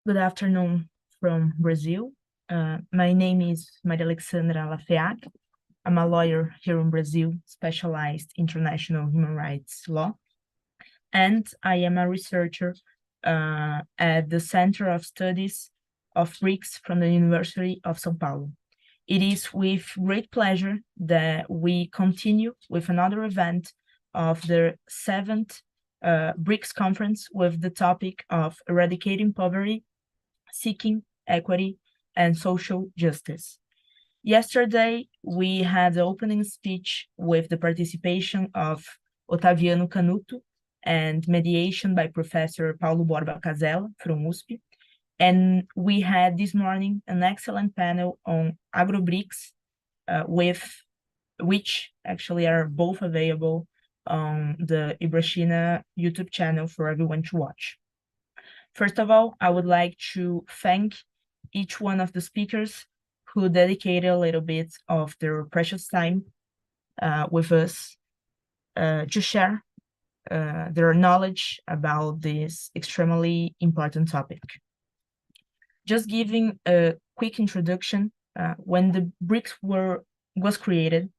Good afternoon from Brazil. My name is Maria Alexandra Lafeac. I'm a lawyer here in Brazil, specialized in international human rights law. And I am a researcher at the Center of Studies of BRICS from the University of São Paulo. It is with great pleasure that we continue with another event of the 7th BRICS Conference with the topic of eradicating poverty, seeking equity, and social justice. Yesterday, we had the opening speech with the participation of Otaviano Canuto and mediation by Professor Paulo Borba Casella from USP. And we had this morning an excellent panel on agro-BRICS, which actually are both available on the Ibrashina YouTube channel for everyone to watch. First of all, I would like to thank each one of the speakers who dedicated a little bit of their precious time with us to share their knowledge about this extremely important topic. Just giving a quick introduction, when the BRICS was created,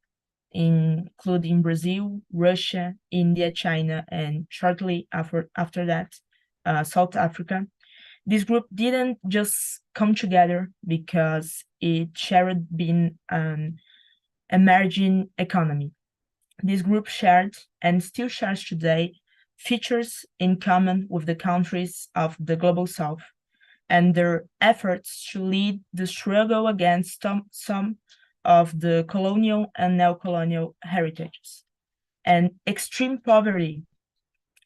including Brazil, Russia, India, China, and shortly after that, South Africa, this group didn't just come together because it shared being an emerging economy. This group shared and still shares today features in common with the countries of the Global South and their efforts to lead the struggle against some of the colonial and neo-colonial heritages. And extreme poverty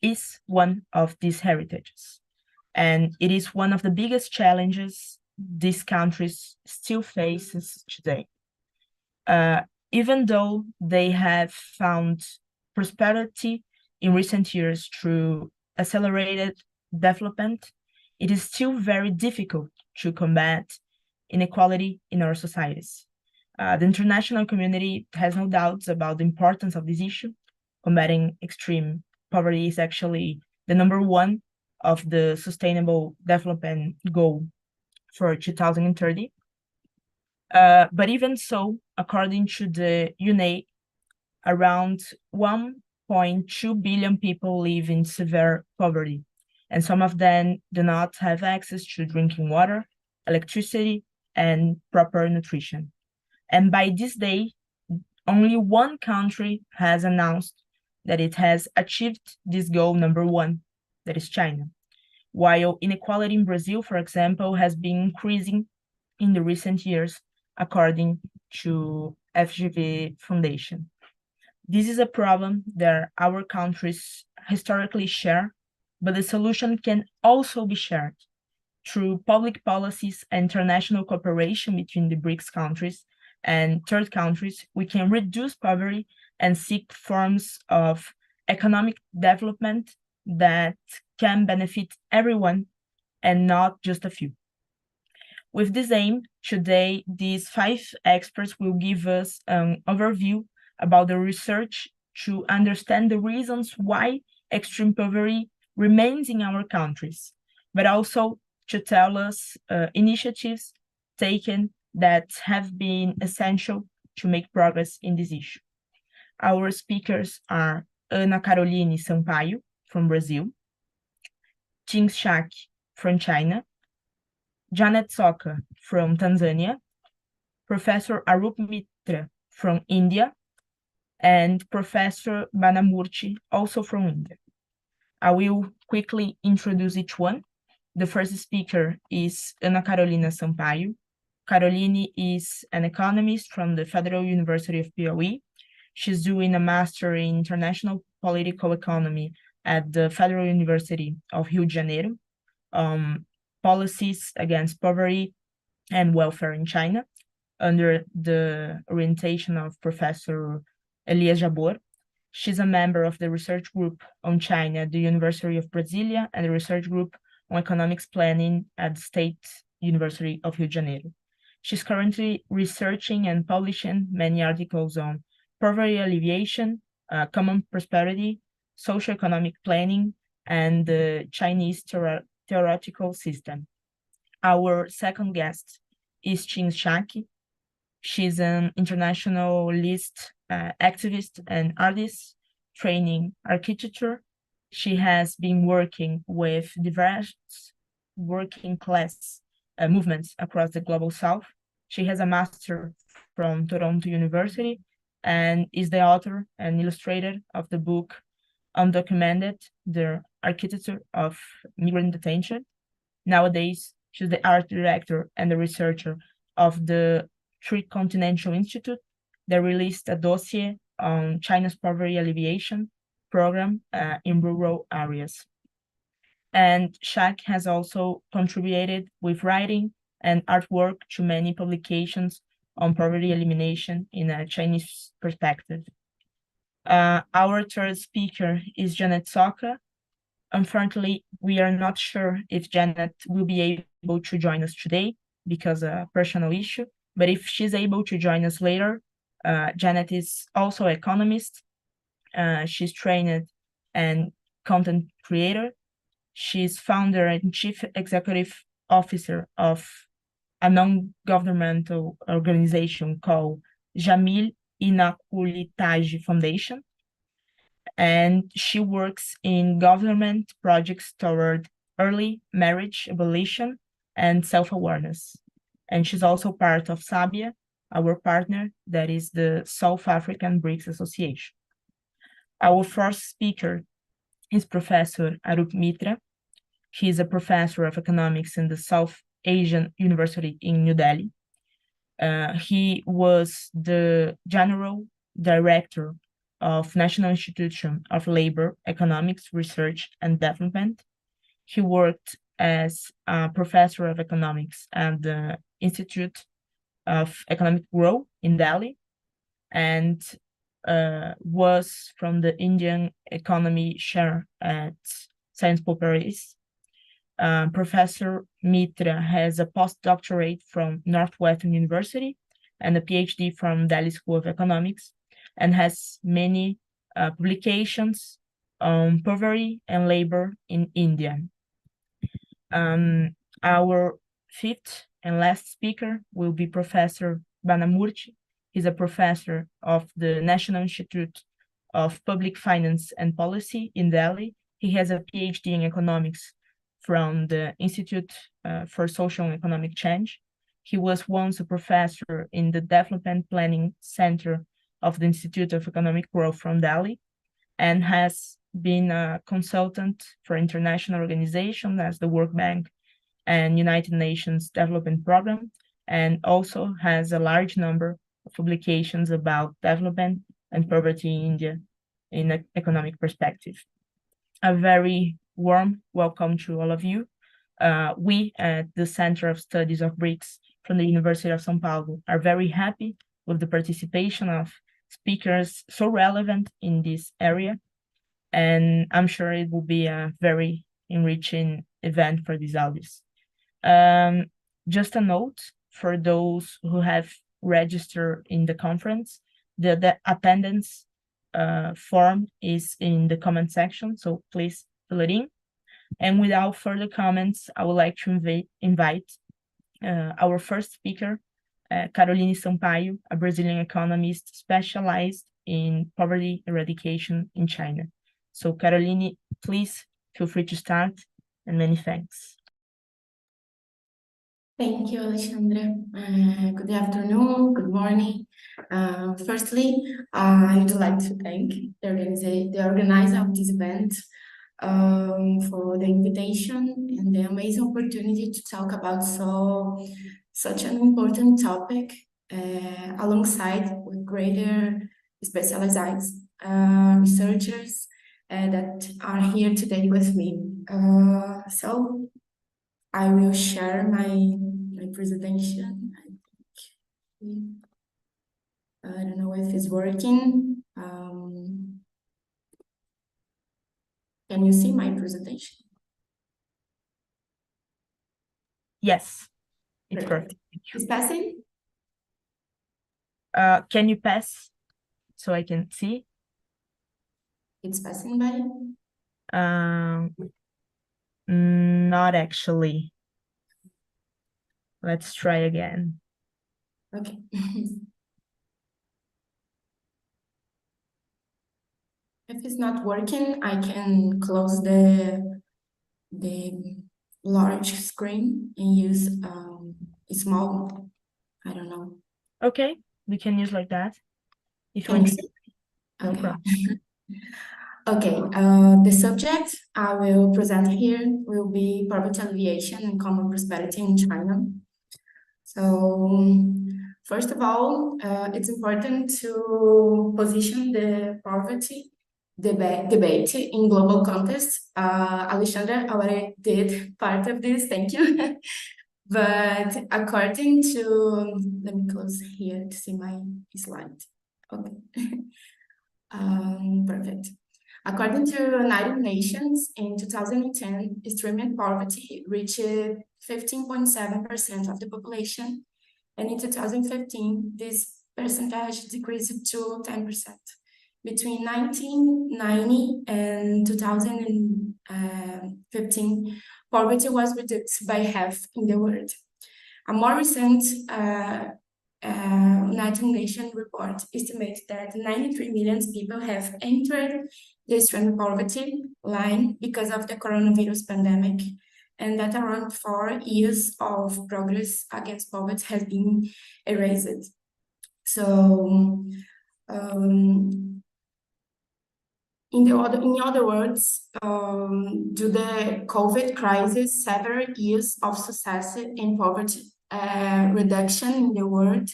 is one of these heritages. And it is one of the biggest challenges these countries still faces today. Even though they have found prosperity in recent years through accelerated development, it is still very difficult to combat inequality in our societies. The international community has no doubts about the importance of this issue. Combating extreme poverty is actually the #1 of the Sustainable Development Goal for 2030. But even so, according to the UNAID, around 1.2 billion people live in severe poverty, and some of them do not have access to drinking water, electricity, and proper nutrition. And by this day, only one country has announced that it has achieved this goal #1, that is China. While inequality in Brazil, for example, has been increasing in the recent years, according to FGV Foundation. This is a problem that our countries historically share, but the solution can also be shared through public policies and international cooperation between the BRICS countries and third countries. We can reduce poverty and seek forms of economic development that can benefit everyone and not just a few. With this aim, today, these 5 experts will give us an overview about the research to understand the reasons why extreme poverty remains in our countries, but also to tell us initiatives taken that have been essential to make progress in this issue. Our speakers are Ana Caroline Sampaio from Brazil, Jing Shak from China, Janet Soka from Tanzania, Professor Arup Mitra from India, and Professor Banamurti, also from India. I will quickly introduce each one. The first speaker is Ana Carolina Sampaio. Caroline is an economist from the Federal University of Piauí. She's doing a master in international political economy at the Federal University of Rio de Janeiro, policies against poverty and welfare in China, under the orientation of Professor Elias Jabor. She's a member of the research group on China at the University of Brasilia and the research group on economics planning at the State University of Rio de Janeiro. She's currently researching and publishing many articles on poverty alleviation, common prosperity, socioeconomic planning, and the Chinese theoretical system. Our second guest is Chin Shaki. She's an internationalist, activist and artist training architecture. She has been working with diverse working class movements across the global south. She has a master from Toronto University and is the author and illustrator of the book Undocumented, the Architecture of Migrant Detention. Nowadays, she's the art director and the researcher of the Tricontinental Institute that released a dossier on China's poverty alleviation program in rural areas. And Shak has also contributed with writing and artwork to many publications on poverty elimination in a Chinese perspective. Our third speaker is Janet Soka. Unfortunately, we are not sure if Janet will be able to join us today because of a personal issue, but if she's able to join us later, Janet is also an economist. She's trained and content creator. She's founder and chief executive officer of a non-governmental organization called Jamil Inakulitaji Foundation. And she works in government projects toward early marriage abolition and self-awareness. And she's also part of SABYA, our partner, that is the South African BRICS Association. Our first speaker is Professor Arup Mitra. He is a professor of economics in the South Asian University in New Delhi. He was the general director of National Institute of Labor, Economics, Research and Development. He worked as a professor of economics at the Institute of Economic Growth in Delhi, and was from the Indian Economy Chair at Sciences Po Paris. Professor Mitra has a postdoctorate from Northwestern University and a PhD from Delhi School of Economics, and has many publications on poverty and labor in India. Our fifth and last speaker will be Professor Banamurti. He's a professor of the National Institute of Public Finance and Policy in Delhi. He has a PhD in economics from the Institute for Social and Economic Change. He was once a professor in the Development Planning Center of the Institute of Economic Growth from Delhi, and has been a consultant for international organizations as the World Bank and United Nations Development Program, and also has a large number of publications about development and poverty in India in an economic perspective. A very warm welcome to all of you. We at the Center of Studies of BRICS from the University of São Paulo are very happy with the participation of speakers so relevant in this area, and I'm sure it will be a very enriching event for these audience. Just a note for those who have registered in the conference, the attendance form is in the comment section, so please fill it in. And without further comments, I would like to invite our first speaker, Caroline Sampaio, a Brazilian economist specialized in poverty eradication in China. So Caroline, please feel free to start, and many thanks. Thank you, Alexandra. Good afternoon, good morning. Firstly, I would like to thank the organizer of this event for the invitation and the amazing opportunity to talk about such an important topic alongside with greater specialized researchers that are here today with me. So I will share my presentation. I don't know if it's working. Can you see my presentation? Yes, it's perfect. It's passing? Can you pass so I can see? It's passing by? Not actually. Let's try again. Okay. If it's not working, I can close the large screen and use a small, I don't know. Okay, we can use like that. If you want to. No Okay. problem. Okay, the subject I will present here will be poverty alleviation and common prosperity in China. So, first of all, it's important to position the poverty debate in global context. Alexandra already did part of this, thank you. But according to, let me close here to see my slide. Okay. Perfect. According to United Nations, in 2010, extreme poverty reached 15.7% of the population, and in 2015, this percentage decreased to 10%. Between 1990 and 2015, poverty was reduced by half in the world. A more recent United Nations report estimates that 93 million people have entered the extreme poverty line because of the coronavirus pandemic, and that around 4 years of progress against poverty has been erased. So, in other words, due to the COVID crisis, several years of success in poverty reduction in the world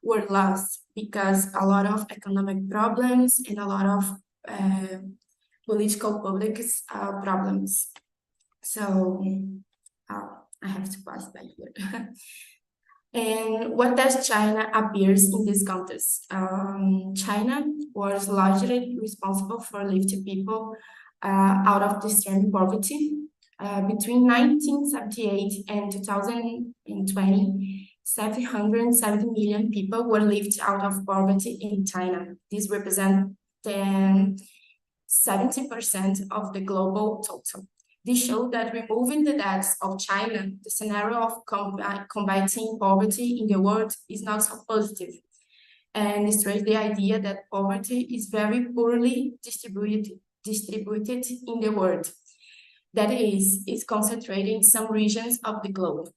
were lost because a lot of economic problems and a lot of political public problems. So I have to pass by here. And what does China appears in this context? China was largely responsible for lifting people out of the extreme poverty. Between 1978 and 2020, 770 million people were lifted out of poverty in China. This represents 70% of the global total. This showed that removing the debts of China, the scenario of combating poverty in the world is not so positive. And it stressed the idea that poverty is very poorly distributed in the world. That is, it's concentrated in some regions of the globe.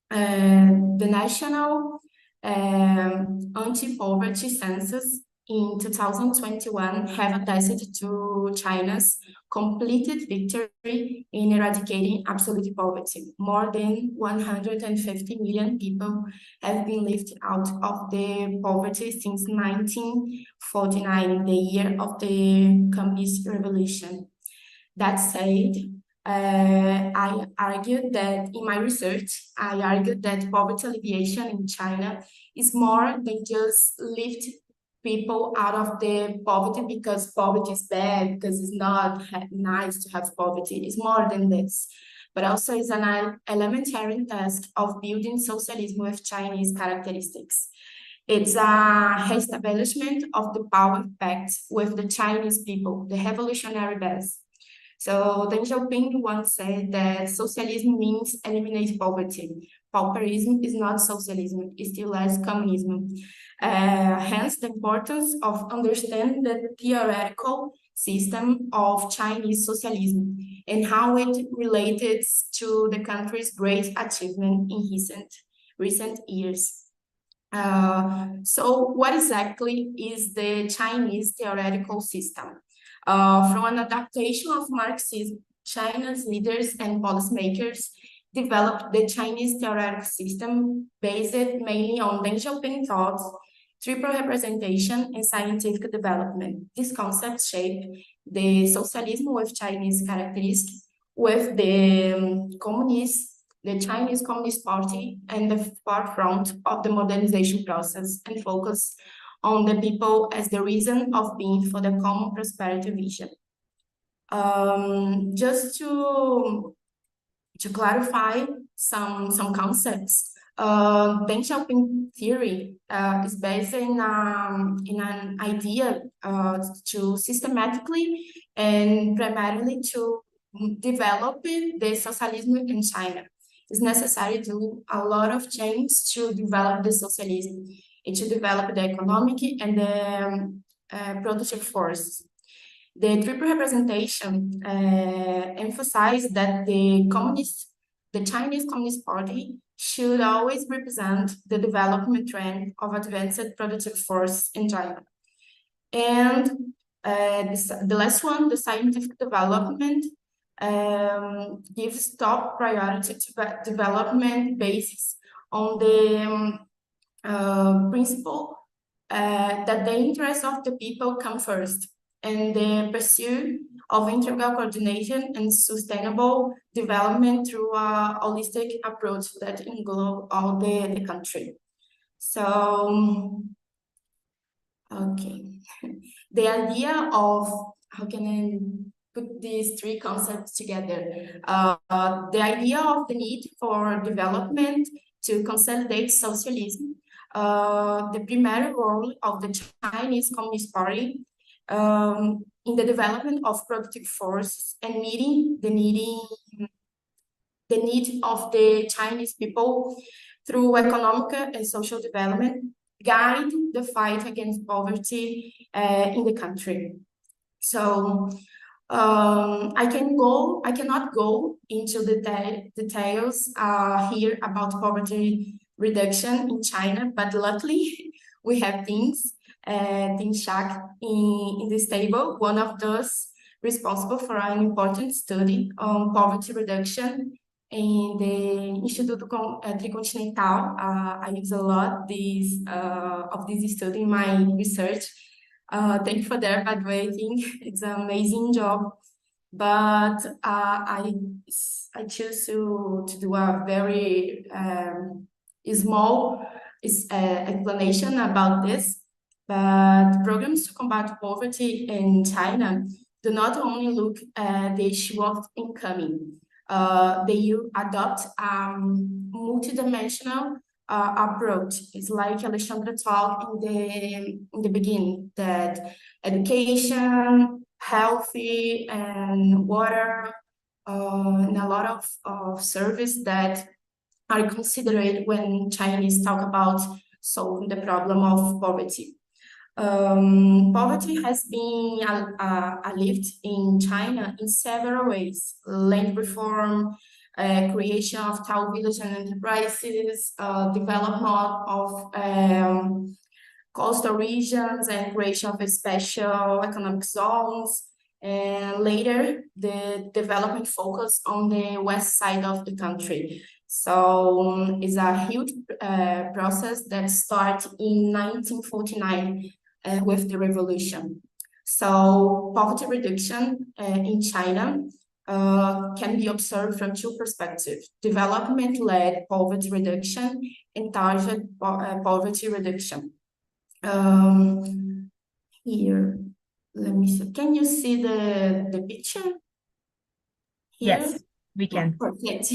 The National Anti-Poverty Census in 2021 have attested to China's completed victory in eradicating absolute poverty. More than 150 million people have been lifted out of the poverty since 1949, the year of the Communist Revolution. That said, I argued that in my research, I argued that poverty alleviation in China is more than just lift people out of the poverty because poverty is bad, because it's not nice to have poverty. It's more than this, but also is an elementary task of building socialism with Chinese characteristics. It's a reestablishment of the power pact with the Chinese people, the revolutionary base. So Deng Xiaoping once said that socialism means eliminate poverty. Pauperism is not socialism, it's still less communism. Hence the importance of understanding the theoretical system of Chinese socialism and how it related to the country's great achievement in recent years. So what exactly is the Chinese theoretical system? From an adaptation of Marxism, China's leaders and policymakers developed the Chinese theoretical system based mainly on Deng Xiaoping thoughts, triple representation, and scientific development. These concepts shape the socialism with Chinese characteristics, with the Chinese Communist Party and the forefront of the modernization process and focus on the people as the reason of being for the common prosperity vision. Just to clarify some concepts, Deng Xiaoping theory is based in an idea to systematically and primarily to develop the socialism in China. it's necessary to do a lot of change to develop the socialism and to develop the economic and the productive force. The triple representation emphasized that the Chinese Communist Party should always represent the development trend of advanced productive force in China. And the last one, the scientific development, gives top priority to development basis on the principle that the interests of the people come first, and the pursuit of integral coordination and sustainable development through a holistic approach that englobes all the country. So, okay. The idea of, how can I put these three concepts together? The idea of the need for development to consolidate socialism, the primary role of the Chinese Communist Party in the development of productive force and meeting the need of the Chinese people through economic and social development, guide the fight against poverty in the country. So I cannot go into the details here about poverty reduction in China, but luckily we have things Shak in this table, one of those responsible for an important study on poverty reduction in the Instituto Tricontinental. I use a lot of this study in my research. Thank you for their evaluating. It's an amazing job. But I choose to do a very small explanation about this. But programs to combat poverty in China do not only look at the issue of income. They adopt a multidimensional approach. It's like Alexandra talked in the beginning, that education, healthy, and water, and a lot of service that are considered when Chinese talk about solving the problem of poverty. Poverty has been lived in China in several ways: land reform, creation of town villages and enterprises, development of coastal regions, and creation of special economic zones. And later, the development focus on the west side of the country. So it's a huge process that starts in 1949 with the revolution. So poverty reduction in China can be observed from two perspectives: development-led poverty reduction and target poverty reduction. Here, let me see. Can you see the picture? Here? Yes, we can. Perfect.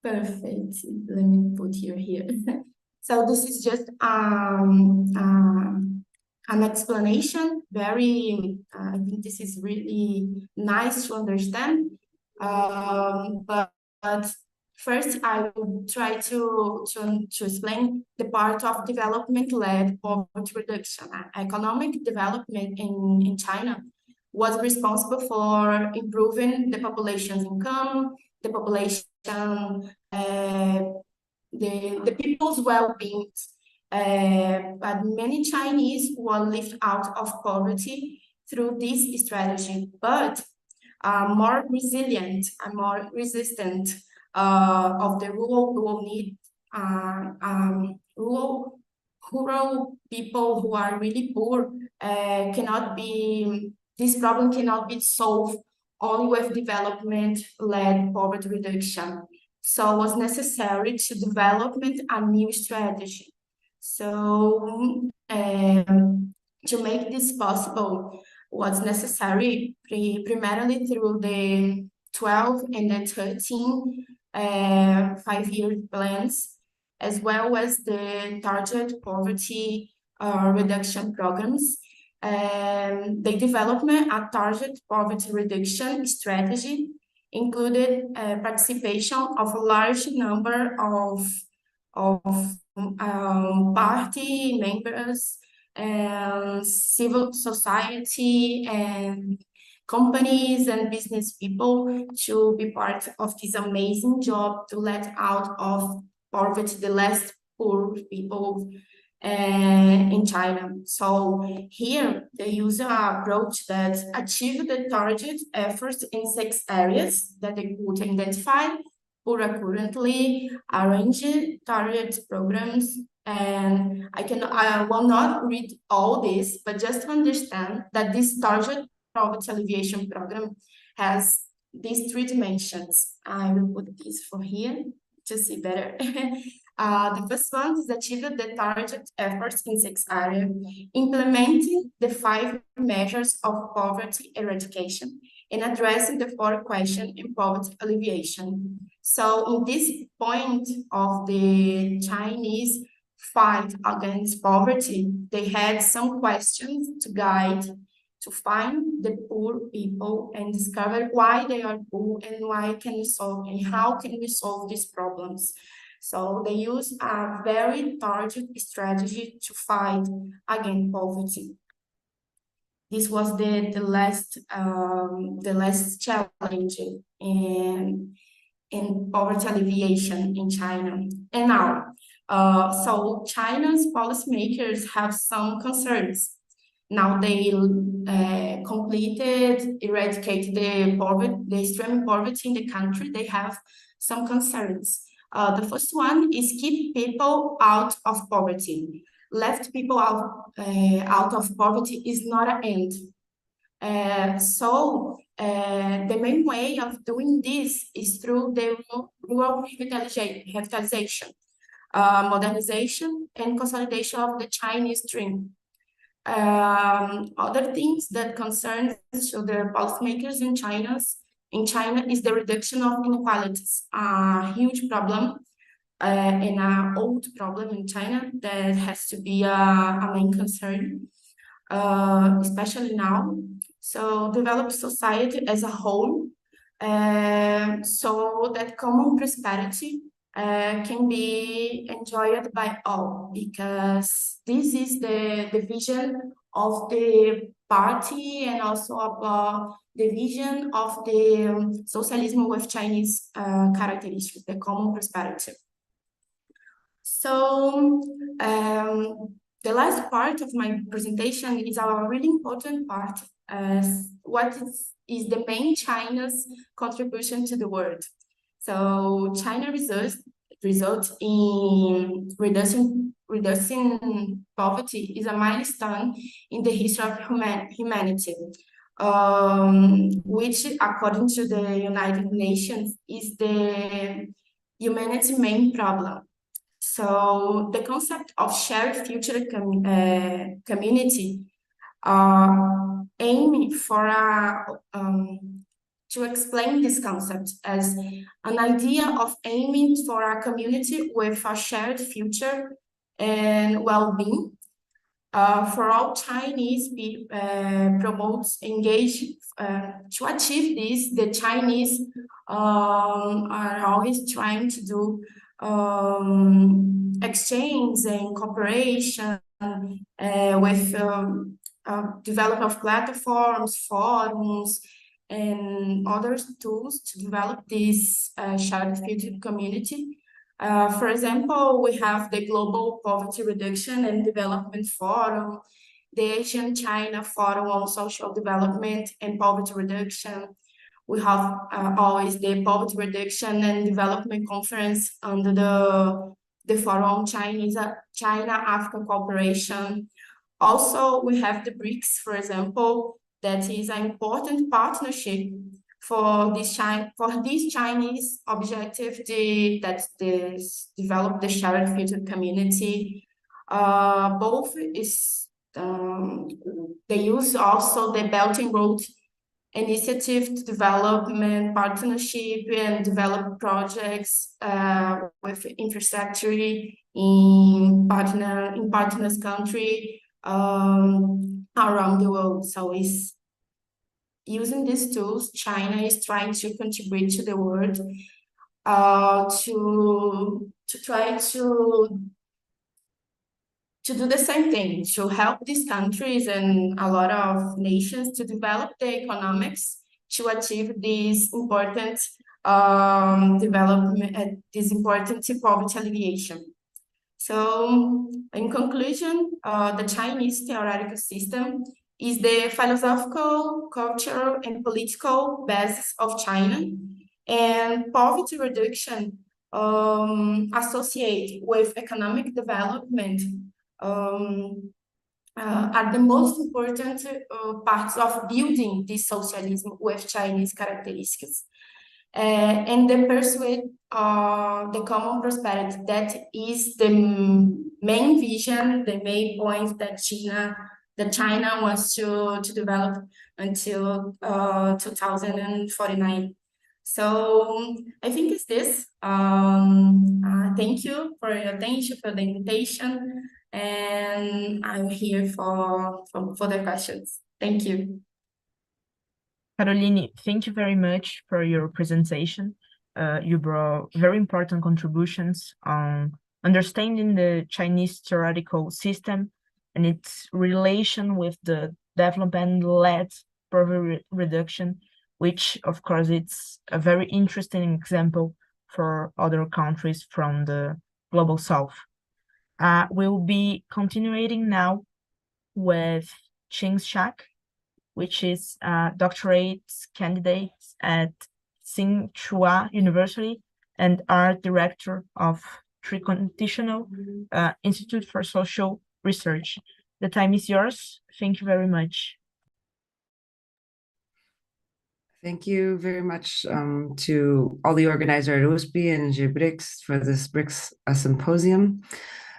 Perfect. Let me put here. So this is just an explanation. Very, I think this is really nice to understand. But first, I will try to explain the part of development-led poverty reduction. Economic development in China was responsible for improving the population's income, the population, the people's well-being. But many Chinese were lifted out of poverty through this strategy, but more resilient and more resistant of the rural need, rural people who are really poor this problem cannot be solved only with development-led poverty reduction. So it was necessary to develop a new strategy. So to make this possible was necessary primarily through the 12 and the 13 5-year plans, as well as the target poverty reduction programs. They developed a target poverty reduction strategy included participation of a large number of party members and civil society and companies and business people to be part of this amazing job to let out of poverty the less poor people in China. So here they use an approach that achieve the target efforts in 6 areas that they could identify who are currently arranged target programs. And I will not read all this, but just to understand that this target poverty alleviation program has these 3 dimensions. I will put this for here to see better. The first one is achieve the target efforts in 6 areas, implementing the 5 measures of poverty eradication and addressing the 4 questions in poverty alleviation. So in this point of the Chinese fight against poverty, they had some questions to guide to find the poor people and discover why they are poor and why can we solve and how can we solve these problems. So they use a very targeted strategy to fight against poverty. This was the last challenge in poverty alleviation in China. And now, so China's policymakers have some concerns. Now they eradicated the extreme poverty in the country. They have some concerns. The first one is keep people out of poverty. Left people out of poverty is not an end. The main way of doing this is through the rural revitalization, modernization, and consolidation of the Chinese dream. Other things that concern the policymakers in China is the reduction of inequalities, a huge problem and an old problem in China that has to be a main concern, especially now. So develop society as a whole, so that common prosperity can be enjoyed by all, because this is the vision of the party and also of the vision of the socialism with Chinese characteristics, the common prosperity. So the last part of my presentation is a really important part. What is the main China's contribution to the world? So China result in reducing poverty is a milestone in the history of humanity, which, according to the United Nations, is the humanity's main problem. So the concept of shared future community aim for to explain this concept as an idea of aiming for a community with a shared future and well-being. For all Chinese promotes engage to achieve this. The Chinese are always trying to do exchange and cooperation with development of platforms, forums, and other tools to develop this shared future community. For example, we have the Global Poverty Reduction and Development Forum, the Asian-China Forum on Social Development and Poverty Reduction. We have always the Poverty Reduction and Development Conference under the Forum China-Africa Cooperation. Also, we have the BRICS, for example, that is an important partnership for this Chinese objective that develop the shared future community. Both is they use also the Belt and Road Initiative to development partnership and develop projects with infrastructure in partners country around the world. So using these tools, China is trying to contribute to the world to try to do the same thing, to help these countries and a lot of nations to develop the economics to achieve this important development, this important poverty alleviation. So, in conclusion, the Chinese theoretical system is the philosophical, cultural, and political basis of China, and poverty reduction associated with economic development are the most important parts of building this socialism with Chinese characteristics. And the pursuit of the common prosperity, that is the main vision, the main point that China wants to develop until 2049. So I think it's this. Thank you for your attention, for the invitation, and I'm here for the questions. Thank you. Caroline, thank you very much for your presentation. You brought very important contributions on understanding the Chinese theoretical system and its relation with the development-led poverty reduction, which of course it's a very interesting example for other countries from the global south. We'll be continuing now with Qing Shak, which is a doctorate candidate at Tsinghua University and art director of Tricontinental Institute for Social Research. The time is yours. Thank you very much. Thank you very much to all the organizers at USP and VII BRICS for this BRICS symposium.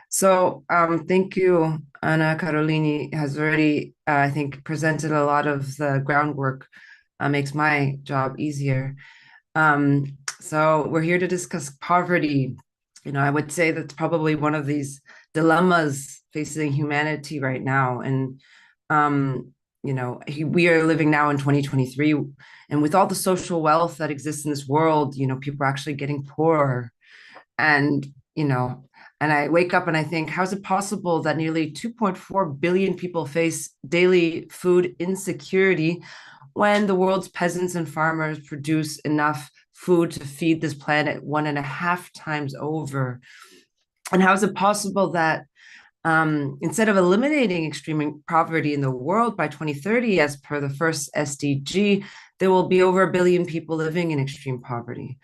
So thank you. Ana Carolini has already, I think, presented a lot of the groundwork, makes my job easier. So we're here to discuss poverty. You know, I would say that's probably one of these dilemmas facing humanity right now. And, you know, we are living now in 2023, and with all the social wealth that exists in this world, you know, people are actually getting poorer. And, you know, and I wake up and I think, how is it possible that nearly 2.4 billion people face daily food insecurity when the world's peasants and farmers produce enough food to feed this planet 1.5 times over? And how is it possible that instead of eliminating extreme poverty in the world by 2030, as per the first SDG, there will be over 1 billion people living in extreme poverty?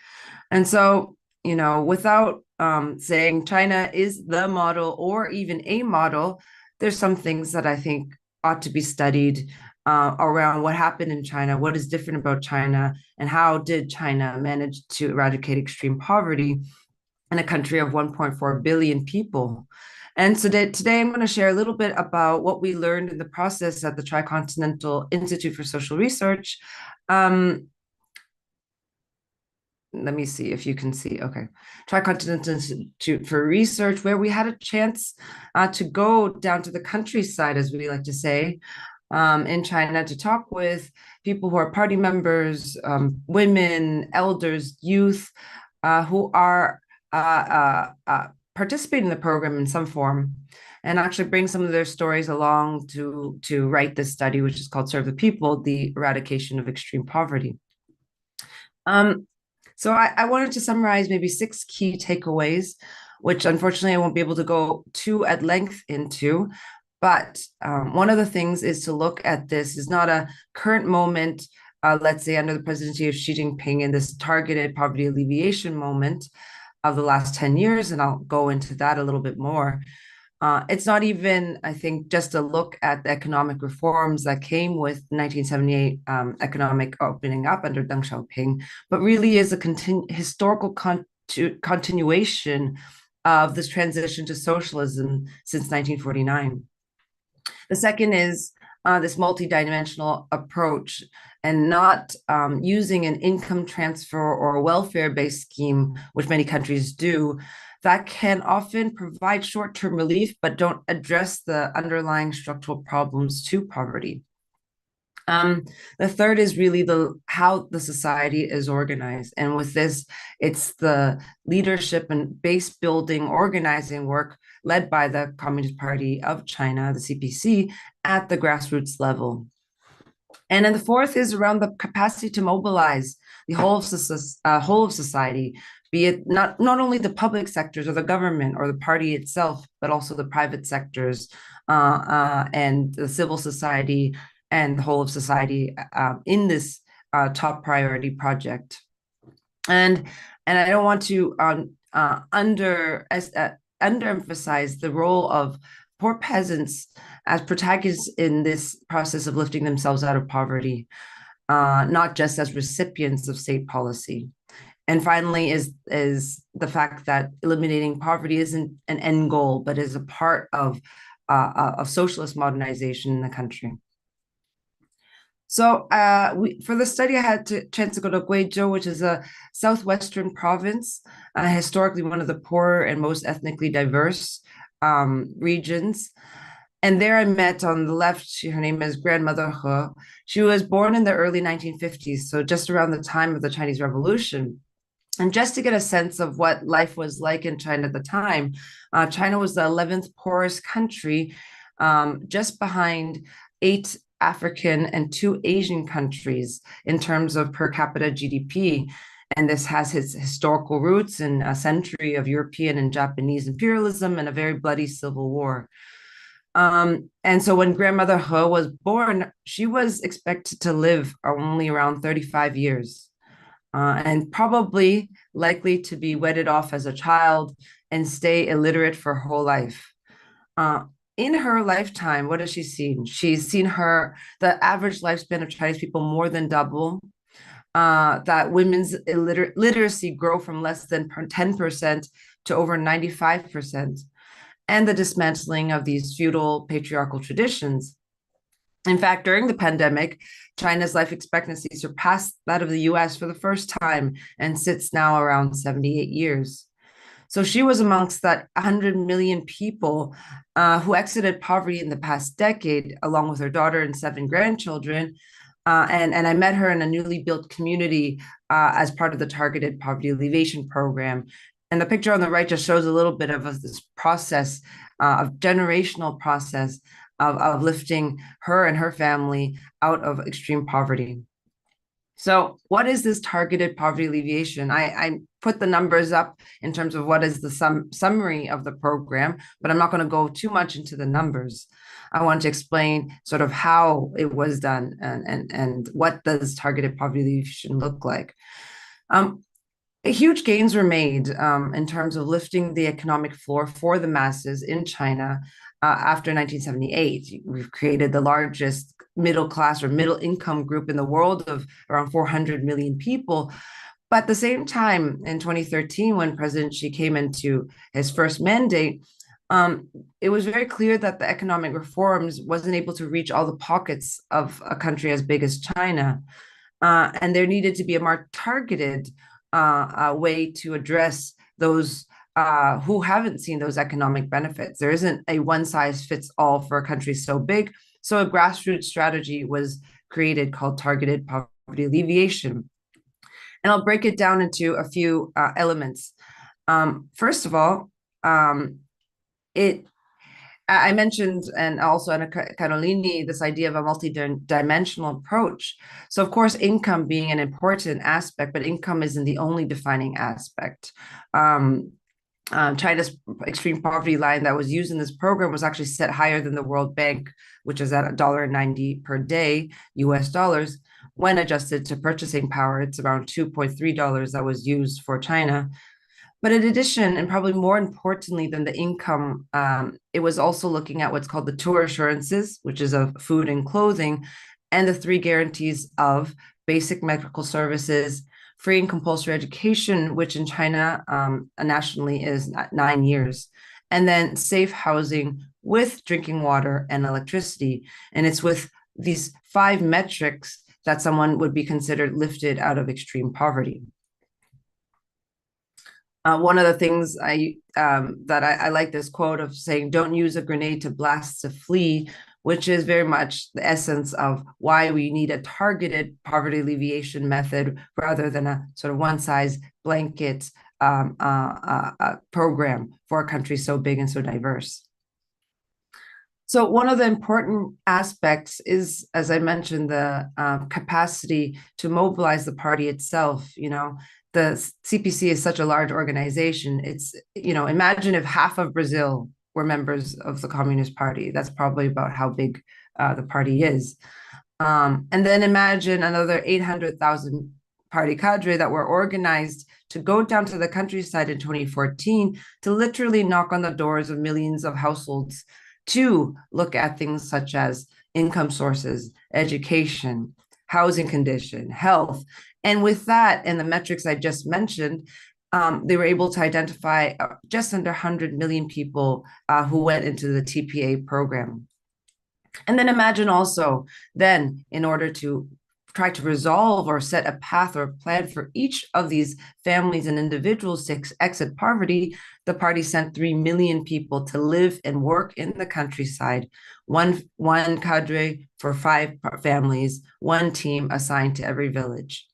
And so, you know, without saying China is the model or even a model, there's some things that I think ought to be studied around what happened in China, what is different about China, and how did China manage to eradicate extreme poverty in a country of 1.4 billion people. And so today I'm going to share a little bit about what we learned in the process at the Tricontinental Institute for Social Research. Let me see if you can see. Okay. Tricontinental Institute for Research, where we had a chance to go down to the countryside, as we like to say, in China, to talk with people who are party members, women, elders, youth, who are participating in the program in some form, and actually bring some of their stories along to write this study, which is called Serve the People, the Eradication of Extreme Poverty. So I wanted to summarize maybe 6 key takeaways, which unfortunately I won't be able to go too at length into. But one of the things is to look at this is not a current moment, let's say under the presidency of Xi Jinping, in this targeted poverty alleviation moment of the last 10 years, and I'll go into that a little bit more. It's not even, I think, just a look at the economic reforms that came with 1978 economic opening up under Deng Xiaoping, but really is a historical continuation of this transition to socialism since 1949. The second is this multidimensional approach, and not using an income transfer or a welfare-based scheme, which many countries do, that can often provide short-term relief, but don't address the underlying structural problems to poverty. The third is really how the society is organized. And with this, it's the leadership and base building organizing work led by the Communist Party of China, the CPC, at the grassroots level. And then the fourth is around the capacity to mobilize the whole of society, be it not only the public sectors or the government or the party itself, but also the private sectors and the civil society and the whole of society in this top priority project. And I don't want to underemphasize the role of poor peasants as protagonists in this process of lifting themselves out of poverty, not just as recipients of state policy. And finally is the fact that eliminating poverty isn't an end goal, but is a part of socialist modernization in the country. So for the study, I had a chance to go to Guizhou, which is a southwestern province, historically one of the poorer and most ethnically diverse regions. And there I met on the left, her name is Grandmother He. She was born in the early 1950s, so just around the time of the Chinese Revolution. And just to get a sense of what life was like in China at the time, China was the 11th poorest country, just behind 8 African and 2 Asian countries in terms of per capita GDP. And this has its historical roots in a century of European and Japanese imperialism and a very bloody civil war. And so when Grandmother He was born, she was expected to live only around 35 years. And probably likely to be wedded off as a child and stay illiterate for her whole life. In her lifetime, what has she seen? She's seen the average lifespan of Chinese people more than double, that women's literacy grow from less than 10% to over 95%, and the dismantling of these feudal patriarchal traditions. In fact, during the pandemic, China's life expectancy surpassed that of the US for the first time and sits now around 78 years. So she was amongst that 100 million people who exited poverty in the past decade, along with her daughter and 7 grandchildren. And I met her in a newly built community as part of the targeted poverty alleviation program. And the picture on the right just shows a little bit of this process, of generational process of lifting her and her family out of extreme poverty. So what is this targeted poverty alleviation? I put the numbers up in terms of what is the summary of the program, but I'm not going to go too much into the numbers. I want to explain sort of how it was done and what does targeted poverty alleviation look like. Huge gains were made in terms of lifting the economic floor for the masses in China after 1978. We've created the largest middle class or middle income group in the world of around 400 million people. But at the same time, in 2013, when President Xi came into his first mandate, it was very clear that the economic reforms wasn't able to reach all the pockets of a country as big as China. And there needed to be a more targeted way to address those who haven't seen those economic benefits. There isn't a one size fits all for a country so big. So a grassroots strategy was created called targeted poverty alleviation. And I'll break it down into a few elements. First of all, I mentioned, and also Anna Carolini, this idea of a multi-dimensional approach. So of course, income being an important aspect, but income isn't the only defining aspect. China's extreme poverty line that was used in this program was actually set higher than the World Bank, which is at $1.90 per day, US dollars. When adjusted to purchasing power, it's around $2.3 that was used for China. But in addition, and probably more importantly than the income, it was also looking at what's called the two assurances, which is of food and clothing, and the 3 guarantees of basic medical services, free and compulsory education, which in China nationally is 9 years, and then safe housing with drinking water and electricity. And it's with these 5 metrics that someone would be considered lifted out of extreme poverty. One of the things I like this quote of saying, "Don't use a grenade to blast a flea," which is very much the essence of why we need a targeted poverty alleviation method rather than a sort of one-size blanket program for a country so big and so diverse. So one of the important aspects is, as I mentioned, the capacity to mobilize the party itself. You know, the CPC is such a large organization. It's, you know, imagine if half of Brazil were members of the Communist Party. That's probably about how big the party is. And then imagine another 800,000 party cadre that were organized to go down to the countryside in 2014 to literally knock on the doors of millions of households to look at things such as income sources, education, housing condition, health. And with that and the metrics I just mentioned, they were able to identify just under 100 million people who went into the TPA program. And then imagine also then, in order to try to resolve or set a path or a plan for each of these families and individuals to exit poverty, the party sent 3 million people to live and work in the countryside, one cadre for 5 families, one team assigned to every village.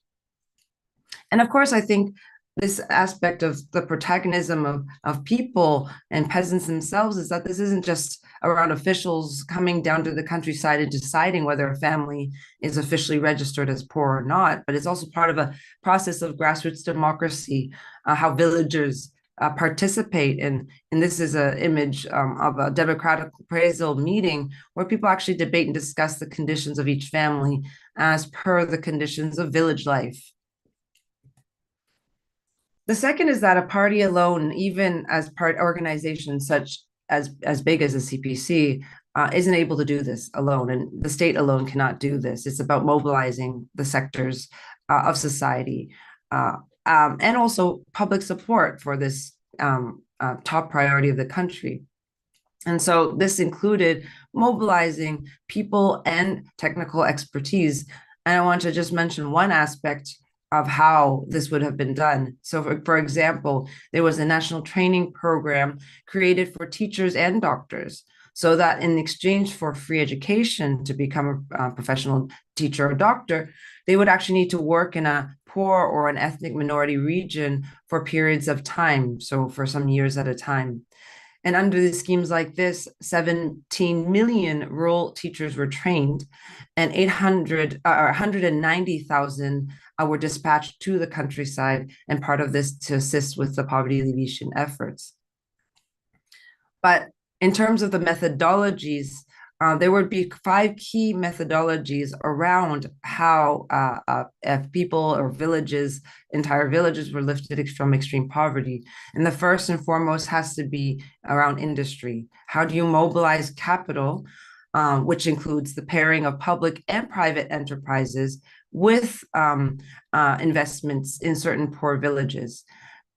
And of course, I think this aspect of the protagonism of people and peasants themselves is that this isn't just around officials coming down to the countryside and deciding whether a family is officially registered as poor or not, but it's also part of a process of grassroots democracy, how villagers participate. And this is an image of a democratic appraisal meeting where people actually debate and discuss the conditions of each family as per the conditions of village life. The second is that a party alone, even as part organizations such as big as the CPC, isn't able to do this alone, and the state alone cannot do this. It's about mobilizing the sectors of society and also public support for this top priority of the country. And so this included mobilizing people and technical expertise. And I want to just mention one aspect of how this would have been done. So for example, there was a national training program created for teachers and doctors, so that in exchange for free education to become a professional teacher or doctor, they would actually need to work in a poor or an ethnic minority region for periods of time, so for some years at a time. And under the schemes like this, 17 million rural teachers were trained, and 190,000 were dispatched to the countryside, and part of this to assist with the poverty alleviation efforts. But in terms of the methodologies, there would be 5 key methodologies around how if people or villages, entire villages were lifted from extreme poverty. And the first and foremost has to be around industry. How do you mobilize capital, which includes the pairing of public and private enterprises with investments in certain poor villages?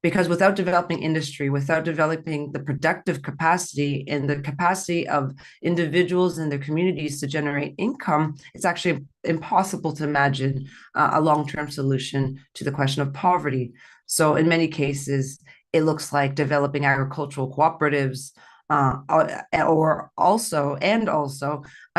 Because without developing industry, without developing the productive capacity and the capacity of individuals and their communities to generate income, it's actually impossible to imagine a long-term solution to the question of poverty. So in many cases, it looks like developing agricultural cooperatives, or also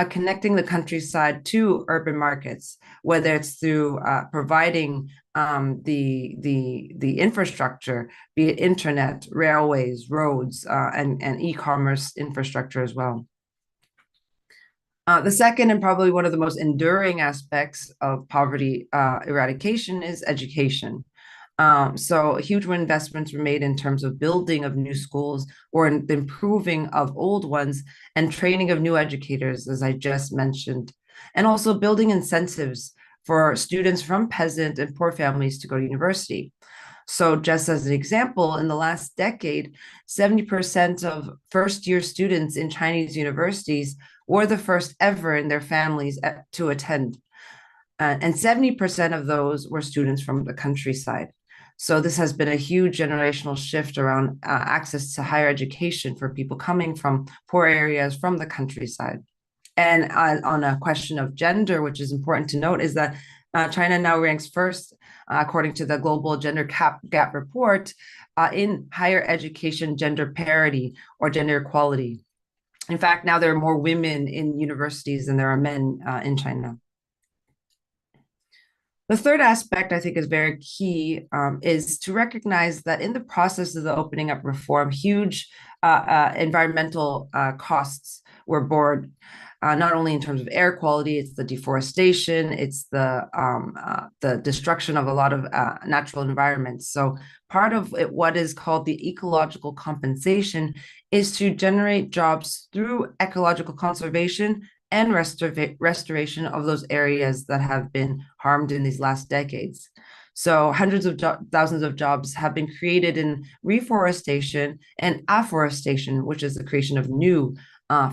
connecting the countryside to urban markets, whether it's through providing the infrastructure, be it internet, railways, roads, and e-commerce infrastructure as well. The second and probably one of the most enduring aspects of poverty eradication is education. So huge investments were made in terms of building of new schools or in the improving of old ones and training of new educators, as I just mentioned, and also building incentives for students from peasant and poor families to go to university. So just as an example, in the last decade, 70% of first-year students in Chinese universities were the first ever in their families to attend. And 70% of those were students from the countryside. So this has been a huge generational shift around access to higher education for people coming from poor areas from the countryside. And on a question of gender, which is important to note, is that China now ranks first, according to the Global Gender Gap Report, in higher education gender parity or gender equality. In fact, now there are more women in universities than there are men in China. The third aspect I think is very key, is to recognize that in the process of the opening up reform, huge environmental costs were borne, not only in terms of air quality, it's the deforestation, it's the destruction of a lot of natural environments. So part of what is called the ecological compensation is to generate jobs through ecological conservation and restoration of those areas that have been harmed in these last decades. So hundreds of thousands of jobs have been created in reforestation and afforestation, which is the creation of new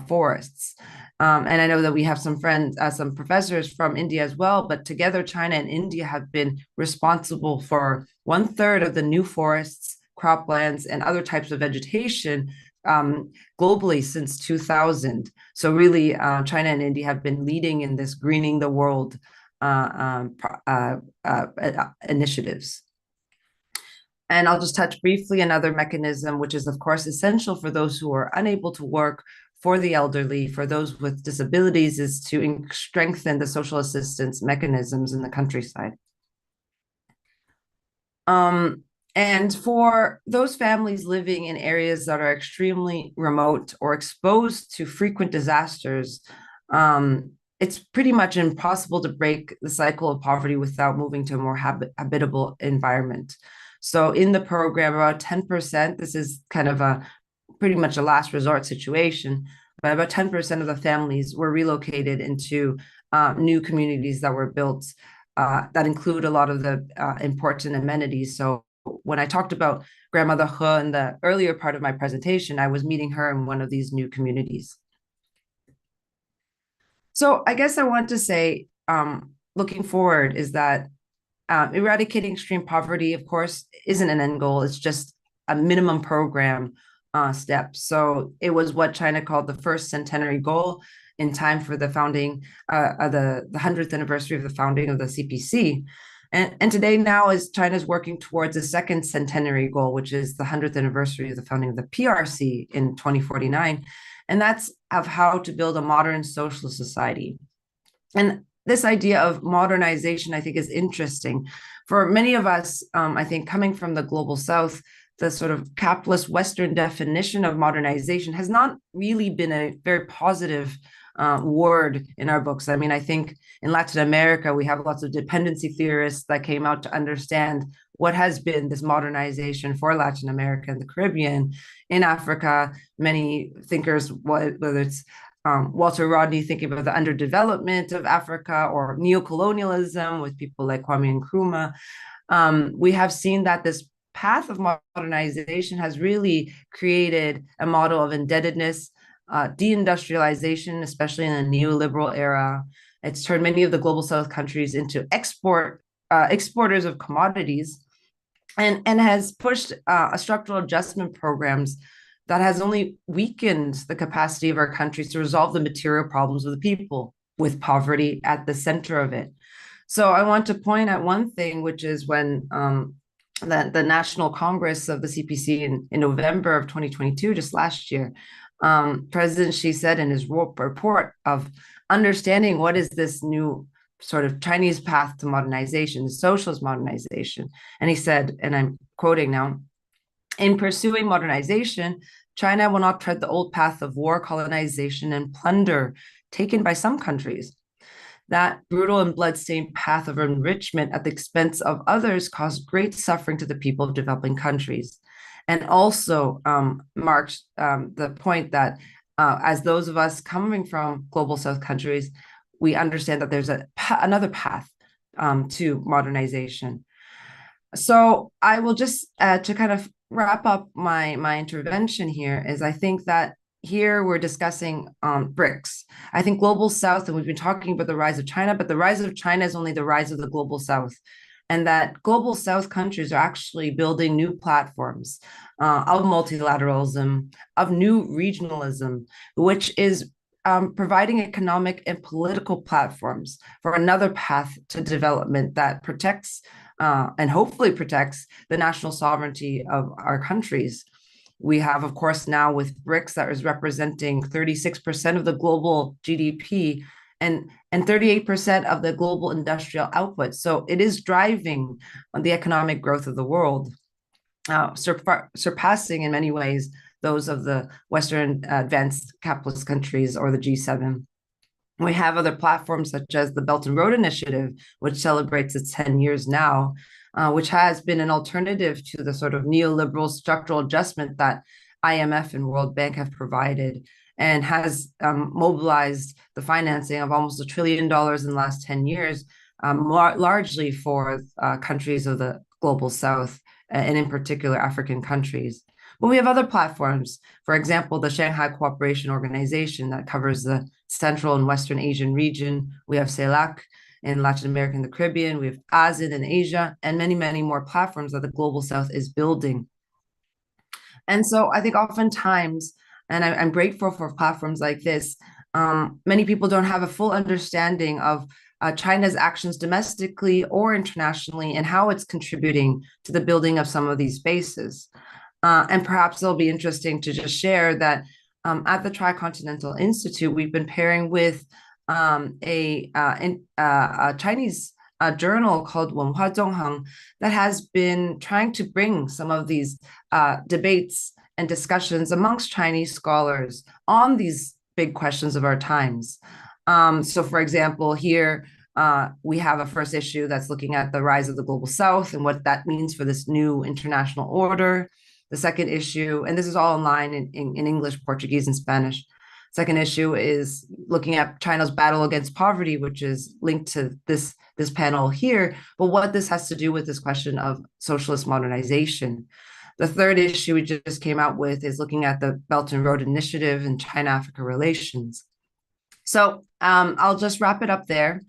forests. And I know that we have some friends, some professors from India as well, but together China and India have been responsible for 1/3 of the new forests, croplands, and other types of vegetation globally since 2000. So really, China and India have been leading in this greening the world initiatives. And I'll just touch briefly another mechanism, which is of course essential for those who are unable to work, for the elderly, for those with disabilities, is to strengthen the social assistance mechanisms in the countryside. And for those families living in areas that are extremely remote or exposed to frequent disasters, it's pretty much impossible to break the cycle of poverty without moving to a more habitable environment. So in the program, about 10%, this is kind of a pretty much a last resort situation, but about 10% of the families were relocated into new communities that were built that include a lot of the important amenities. So when I talked about Grandmother He in the earlier part of my presentation, I was meeting her in one of these new communities. So I guess I want to say, looking forward, is that eradicating extreme poverty, of course, isn't an end goal. It's just a minimum program step. So it was what China called the first centenary goal in time for the founding, the 100th anniversary of the founding of the CPC. And today now is China's working towards a second centenary goal, which is the 100th anniversary of the founding of the PRC in 2049. And that's of how to build a modern socialist society. And this idea of modernization, I think, is interesting. For many of us, I think coming from the global South, the sort of capitalist Western definition of modernization has not really been a very positive word in our books. I mean, I think in Latin America, we have lots of dependency theorists that came out to understand what has been this modernization for Latin America and the Caribbean. In Africa, many thinkers, whether it's Walter Rodney thinking about the underdevelopment of Africa, or neocolonialism with people like Kwame Nkrumah, we have seen that this path of modernization has really created a model of indebtedness, deindustrialization, especially in the neoliberal era. It's turned many of the global South countries into exporters of commodities, and has pushed structural adjustment programs that has only weakened the capacity of our countries to resolve the material problems of the people, with poverty at the center of it. So I want to point out one thing, which is when the National Congress of the CPC in November of 2022, just last year, President Xi said in his report of understanding what is this new sort of Chinese path to modernization, socialist modernization. And he said, and I'm quoting now, "In pursuing modernization, China will not tread the old path of war, colonization, and plunder taken by some countries. That brutal and bloodstained path of enrichment at the expense of others caused great suffering to the people of developing countries." And also marked the point that as those of us coming from global South countries, we understand that there's another path to modernization. So I will just, to kind of wrap up my intervention here, is I think that here we're discussing BRICS. I think global South, and we've been talking about the rise of China, but the rise of China is only the rise of the global South. And that global South countries are actually building new platforms of multilateralism, of new regionalism, which is providing economic and political platforms for another path to development that protects and hopefully protects the national sovereignty of our countries. We have, of course, now with BRICS that is representing 36% of the global GDP and 38% of the global industrial output. So it is driving the economic growth of the world, surpassing in many ways those of the Western advanced capitalist countries or the G7. We have other platforms such as the Belt and Road Initiative, which celebrates its 10 years now, which has been an alternative to the sort of neoliberal structural adjustment that IMF and World Bank have provided, and has mobilized the financing of almost $1 trillion in the last 10 years, largely for countries of the global South, and in particular African countries. But we have other platforms, for example, the Shanghai Cooperation Organization that covers the Central and Western Asian region. We have CELAC in Latin America and the Caribbean. We have ASEAN in Asia, and many, many more platforms that the Global South is building. And so I think oftentimes, and I'm grateful for platforms like this, many people don't have a full understanding of China's actions domestically or internationally and how it's contributing to the building of some of these spaces. And perhaps it'll be interesting to just share that at the Tricontinental Institute, we've been pairing with a Chinese journal called Wenhua Zongheng that has been trying to bring some of these debates and discussions amongst Chinese scholars on these big questions of our times. So, for example, here we have a first issue that's looking at the rise of the Global South and what that means for this new international order. The second issue, and this is all online in English, Portuguese, and Spanish. Second issue is looking at China's battle against poverty, which is linked to this panel here, but what this has to do with this question of socialist modernization. The third issue we just came out with is looking at the Belt and Road Initiative and China-Africa relations. So I'll just wrap it up there.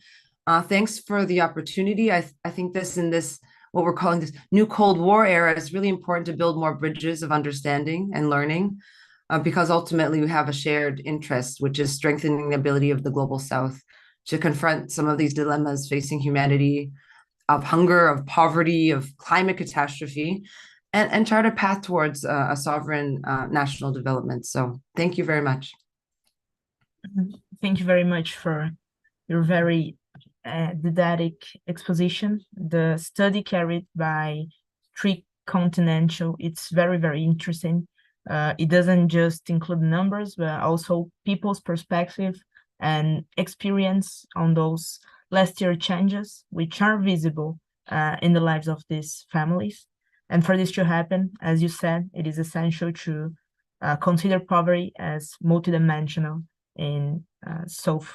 Thanks for the opportunity. I think this what we're calling this new Cold War era is really important to build more bridges of understanding and learning, because ultimately we have a shared interest, which is strengthening the ability of the Global South to confront some of these dilemmas facing humanity, of hunger, of poverty, of climate catastrophe, and chart a path towards a sovereign national development. So thank you very much. Thank you very much for your very didactic exposition. The study carried by Tricontinental, it's very, very interesting. It doesn't just include numbers, but also people's perspective and experience on those last year changes, which are visible in the lives of these families. And for this to happen, as you said, it is essential to consider poverty as multidimensional in South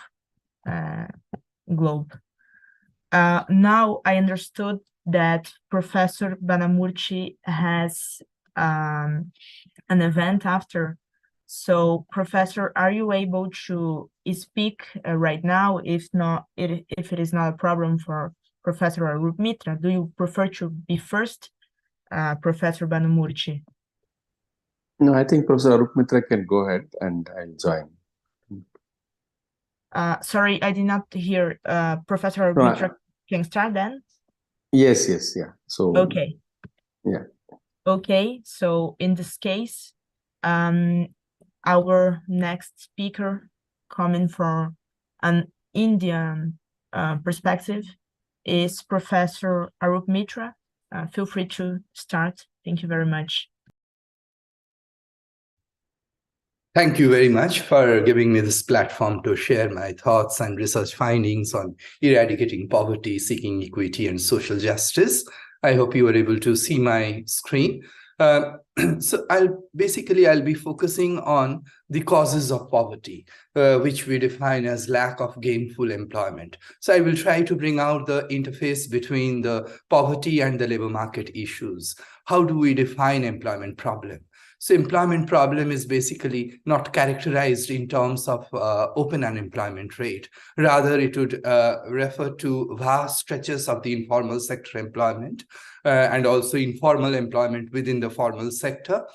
globe. Now I understood that Professor Banamurti has an event after. So, Professor, are you able to speak right now? If not, if it is not a problem for Professor Arup Mitra, do you prefer to be first, Professor Banamurti? No, I think Professor Arup Mitra can go ahead and I'll join. Sorry, I did not hear. Professor Arup Mitra can start then? Yes, yeah. So okay. Yeah. Okay, so in this case, our next speaker, coming from an Indian perspective, is Professor Arup Mitra. Feel free to start. Thank you very much. Thank you very much for giving me this platform to share my thoughts and research findings on eradicating poverty, seeking equity, and social justice. I hope you were able to see my screen. So I'll be focusing on the causes of poverty, which we define as lack of gainful employment. So I will try to bring out the interface between the poverty and the labor market issues. How do we define employment problem? So employment problem is basically not characterized in terms of open unemployment rate. Rather, it would refer to vast stretches of the informal sector employment and also informal employment within the formal sector.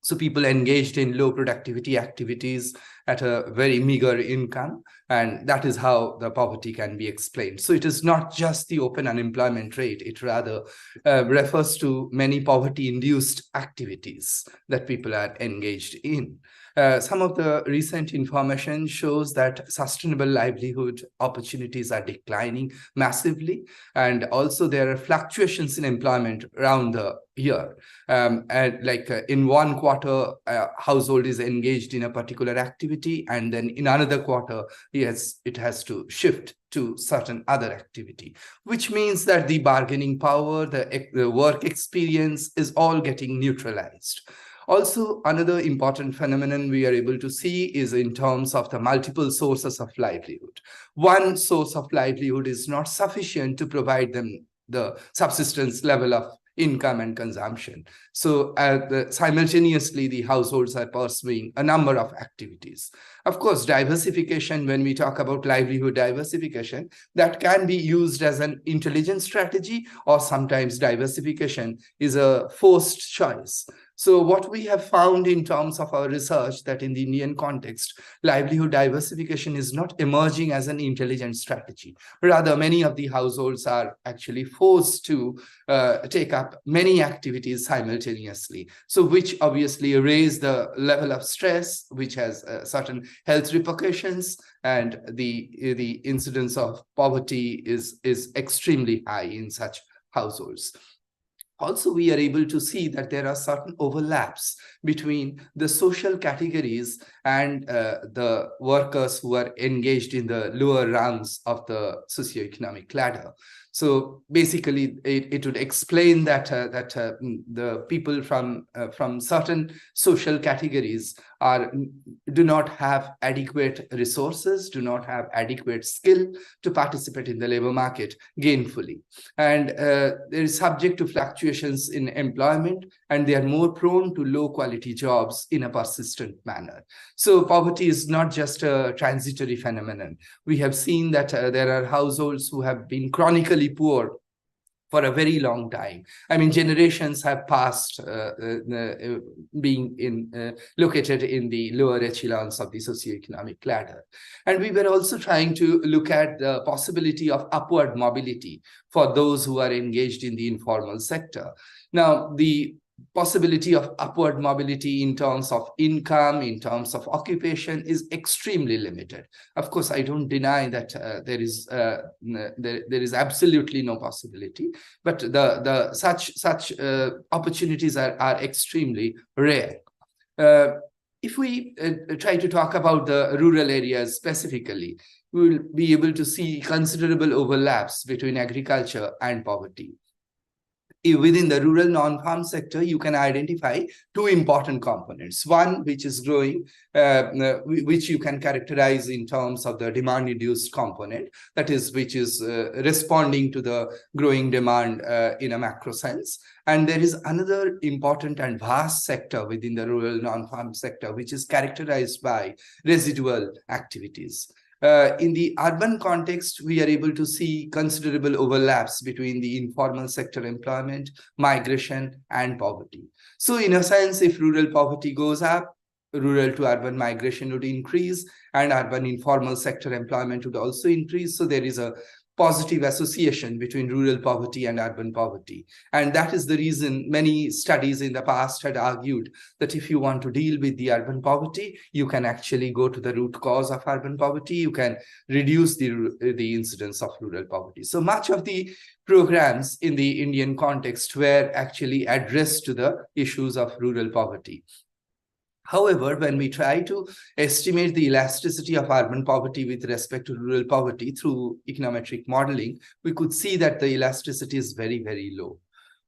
So people engaged in low productivity activities at a very meager income, and that is how the poverty can be explained. So it is not just the open unemployment rate, it rather refers to many poverty-induced activities that people are engaged in. Some of the recent information shows that sustainable livelihood opportunities are declining massively, and also there are fluctuations in employment around the year. In one quarter, a household is engaged in a particular activity, and then in another quarter, yes, it has to shift to certain other activity, which means that the bargaining power, the work experience is all getting neutralized. Also, another important phenomenon we are able to see is in terms of the multiple sources of livelihood. One source of livelihood is not sufficient to provide them the subsistence level of income and consumption. So simultaneously, the households are pursuing a number of activities. Of course, diversification, when we talk about livelihood diversification, that can be used as an intelligent strategy, or sometimes diversification is a forced choice. So what we have found in terms of our research, that in the Indian context, livelihood diversification is not emerging as an intelligent strategy. Rather, many of the households are actually forced to take up many activities simultaneously. So which obviously raise the level of stress, which has certain health repercussions, and the incidence of poverty is extremely high in such households. Also, we are able to see that there are certain overlaps between the social categories and the workers who are engaged in the lower rungs of the socioeconomic ladder. So basically, it would explain that the people from certain social categories do not have adequate resources, do not have adequate skill to participate in the labor market gainfully, and they are subject to fluctuations in employment, and they are more prone to low quality jobs in a persistent manner. So poverty is not just a transitory phenomenon. We have seen that there are households who have been chronically poor for a very long time. I mean, generations have passed being located in the lower echelons of the socioeconomic ladder. And we were also trying to look at the possibility of upward mobility for those who are engaged in the informal sector. Now, the possibility of upward mobility in terms of income, in terms of occupation, is extremely limited. Of course, I don't deny that there is absolutely no possibility, but such opportunities are extremely rare. If we try to talk about the rural areas specifically, we will be able to see considerable overlaps between agriculture and poverty. Within the rural non-farm sector, you can identify two important components. One, which is growing, which you can characterize in terms of the demand-induced component, that is, which is responding to the growing demand in a macro sense. And there is another important and vast sector within the rural non-farm sector, which is characterized by residual activities. In the urban context, we are able to see considerable overlaps between the informal sector employment, migration, and poverty. So in a sense, if rural poverty goes up, rural to urban migration would increase, and urban informal sector employment would also increase. So there is a positive association between rural poverty and urban poverty. And that is the reason many studies in the past had argued that if you want to deal with the urban poverty, you can actually go to the root cause of urban poverty. You can reduce the incidence of rural poverty. So much of the programs in the Indian context were actually addressed to the issues of rural poverty. However, when we try to estimate the elasticity of urban poverty with respect to rural poverty through econometric modeling, we could see that the elasticity is very, very low.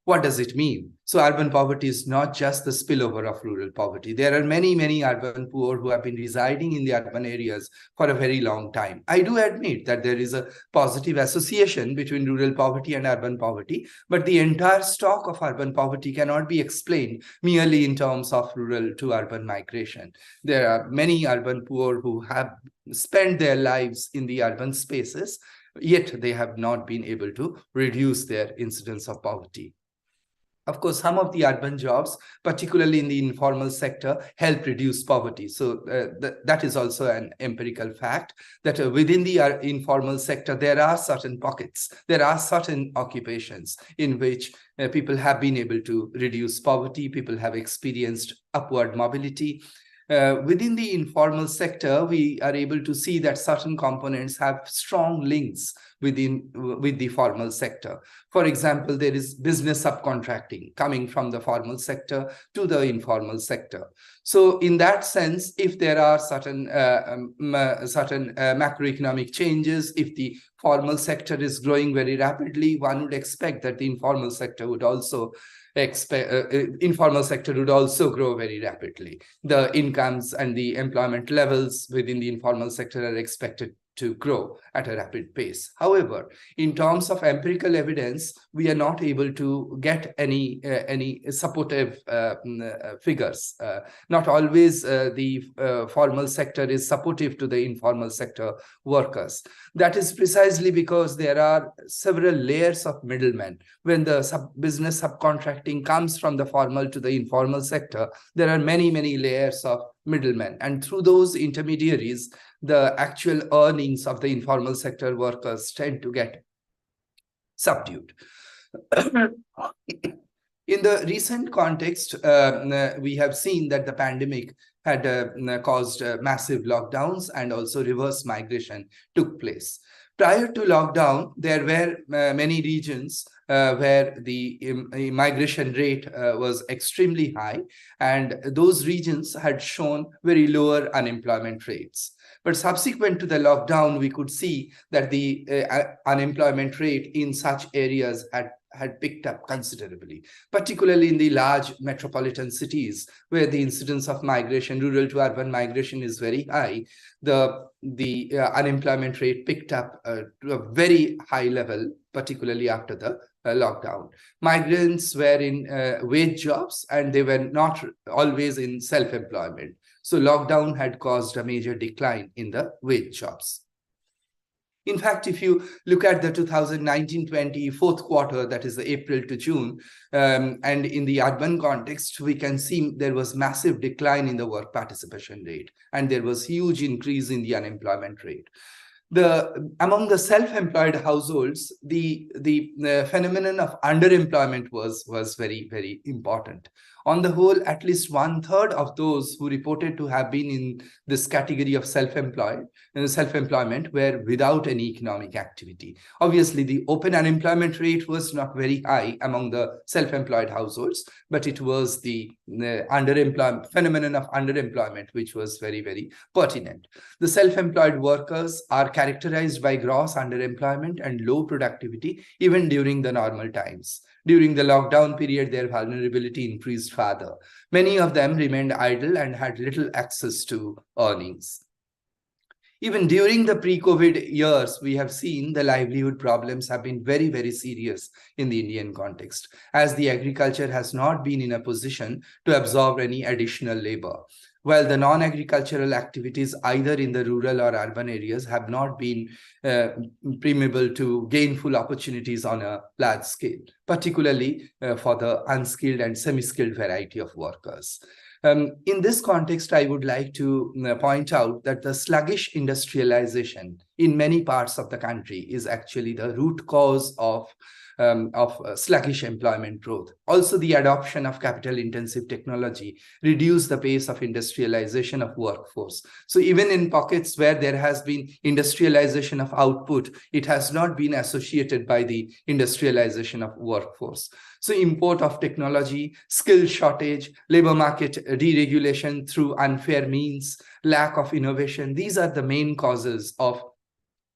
What does it mean? So urban poverty is not just the spillover of rural poverty. There are many, many urban poor who have been residing in the urban areas for a very long time. I do admit that there is a positive association between rural poverty and urban poverty, but the entire stock of urban poverty cannot be explained merely in terms of rural to urban migration. There are many urban poor who have spent their lives in the urban spaces, yet they have not been able to reduce their incidence of poverty. Of course, some of the urban jobs, particularly in the informal sector, help reduce poverty. So that is also an empirical fact that within the informal sector, there are certain pockets, there are certain occupations in which people have been able to reduce poverty, people have experienced upward mobility. Within the informal sector, we are able to see that certain components have strong links with the formal sector. For example, there is business subcontracting coming from the formal sector to the informal sector. So in that sense, if there are certain macroeconomic changes, if the formal sector is growing very rapidly, one would expect that the informal sector would also grow very rapidly. The incomes and the employment levels within the informal sector are expected to grow at a rapid pace. However, in terms of empirical evidence, we are not able to get any supportive figures. Not always the formal sector is supportive to the informal sector workers. That is precisely because there are several layers of middlemen. When the business subcontracting comes from the formal to the informal sector, there are many, many layers of middlemen. And through those intermediaries, the actual earnings of the informal sector workers tend to get subdued. In the recent context, we have seen that the pandemic had caused massive lockdowns, and also reverse migration took place. Prior to lockdown, there were many regions where the migration rate was extremely high, and those regions had shown very lower unemployment rates. But subsequent to the lockdown, we could see that the unemployment rate in such areas had picked up considerably, particularly in the large metropolitan cities where the incidence of migration, rural to urban migration, is very high. The unemployment rate picked up to a very high level, particularly after the lockdown. Migrants were in wage jobs, and they were not always in self-employment. So lockdown had caused a major decline in the wage jobs. In fact, if you look at the 2019-20 fourth quarter, that is the April to June, and in the urban context, we can see there was massive decline in the work participation rate, and there was huge increase in the unemployment rate. Among the self-employed households, the phenomenon of underemployment was very, very important. On the whole, at least 1/3 of those who reported to have been in this category of self-employment were without any economic activity. Obviously, the open unemployment rate was not very high among the self-employed households, but it was the phenomenon of underemployment which was very, very pertinent. The self-employed workers are characterized by gross underemployment and low productivity even during the normal times. During the lockdown period, their vulnerability increased further. Many of them remained idle and had little access to earnings. Even during the pre-COVID years, we have seen the livelihood problems have been very, very serious in the Indian context, as the agriculture has not been in a position to absorb any additional labor, while the non-agricultural activities either in the rural or urban areas have not been permeable to gainful opportunities on a large scale, particularly for the unskilled and semi-skilled variety of workers. In this context, I would like to point out that the sluggish industrialization in many parts of the country is actually the root cause of sluggish employment growth. Also, the adoption of capital-intensive technology reduced the pace of industrialization of workforce. So even in pockets where there has been industrialization of output, it has not been associated by the industrialization of workforce. So import of technology, skill shortage, labor market deregulation through unfair means, lack of innovation, these are the main causes of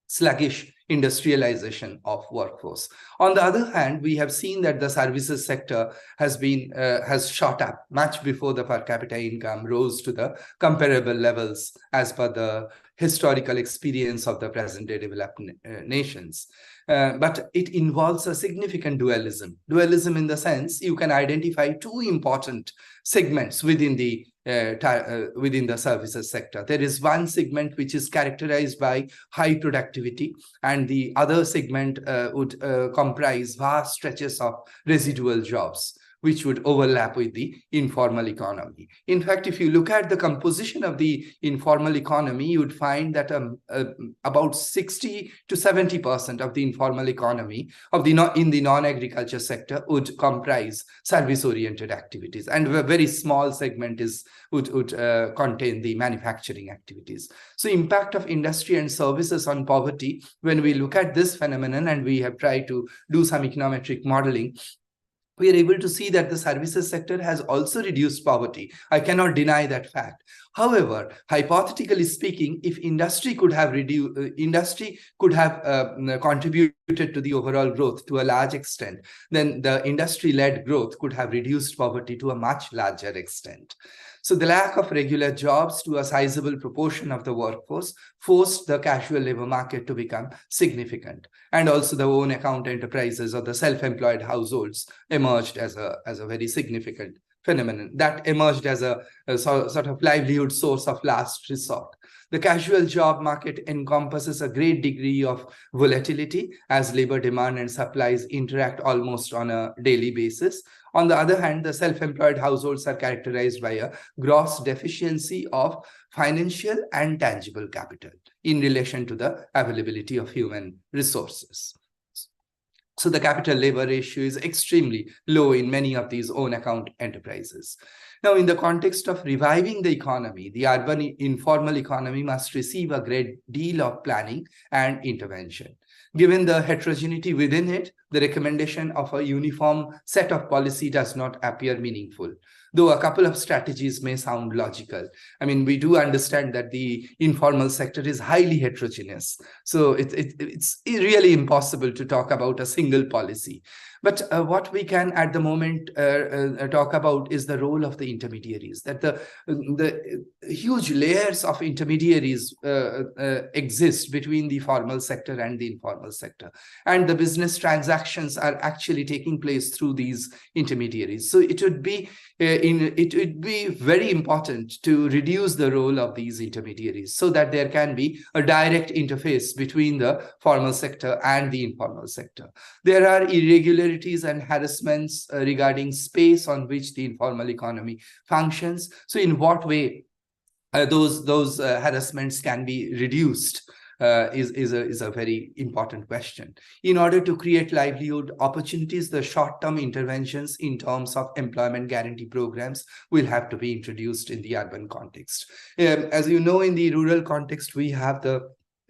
sluggish industrialization of workforce. On the other hand, we have seen that the services sector has shot up much before the per capita income rose to the comparable levels as per the historical experience of the present-day developed nations. But it involves a significant dualism. Dualism in the sense you can identify two important segments within the services sector. There is one segment which is characterized by high productivity, and the other segment would comprise vast stretches of residual jobs. which would overlap with the informal economy. In fact, if you look at the composition of the informal economy, you would find that about 60 to 70% of the informal economy in the non-agriculture sector would comprise service-oriented activities, and a very small segment would contain the manufacturing activities. So impact of industry and services on poverty, when we look at this phenomenon and we have tried to do some econometric modeling, we are able to see that the services sector has also reduced poverty. I cannot deny that fact. However, hypothetically speaking, if industry could have contributed to the overall growth to a large extent, then the industry-led growth could have reduced poverty to a much larger extent. So the lack of regular jobs to a sizable proportion of the workforce forced the casual labor market to become significant. And also the own account enterprises or the self-employed households emerged as a very significant phenomenon that emerged as a sort of livelihood source of last resort. The casual job market encompasses a great degree of volatility as labor demand and supplies interact almost on a daily basis. On the other hand, the self-employed households are characterized by a gross deficiency of financial and tangible capital in relation to the availability of human resources. So the capital labor ratio is extremely low in many of these own account enterprises. Now, in the context of reviving the economy, the urban informal economy must receive a great deal of planning and intervention. Given the heterogeneity within it, the recommendation of a uniform set of policy does not appear meaningful, though a couple of strategies may sound logical. I mean, we do understand that the informal sector is highly heterogeneous, so it's really impossible to talk about a single policy. But what we can at the moment talk about is the role of the intermediaries, that the huge layers of intermediaries exist between the formal sector and the informal sector. And the business transactions are actually taking place through these intermediaries. So it would be very important to reduce the role of these intermediaries so that there can be a direct interface between the formal sector and the informal sector. There are irregularities and harassments regarding space on which the informal economy functions. So in what way those harassments can be reduced is a very important question. In order to create livelihood opportunities, the short-term interventions in terms of employment guarantee programs will have to be introduced in the urban context. As you know, in the rural context, we have the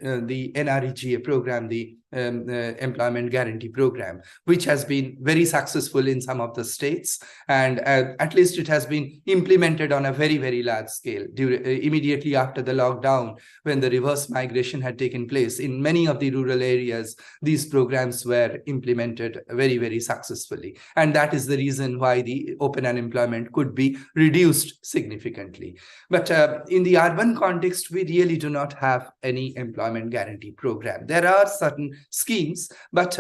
NREGA program, the employment guarantee program, which has been very successful in some of the states, and at least it has been implemented on a very, very large scale. Immediately after the lockdown, when the reverse migration had taken place in many of the rural areas, these programs were implemented very, very successfully, and that is the reason why the open unemployment could be reduced significantly. But in the urban context, we really do not have any employment guarantee program. There are certain schemes, but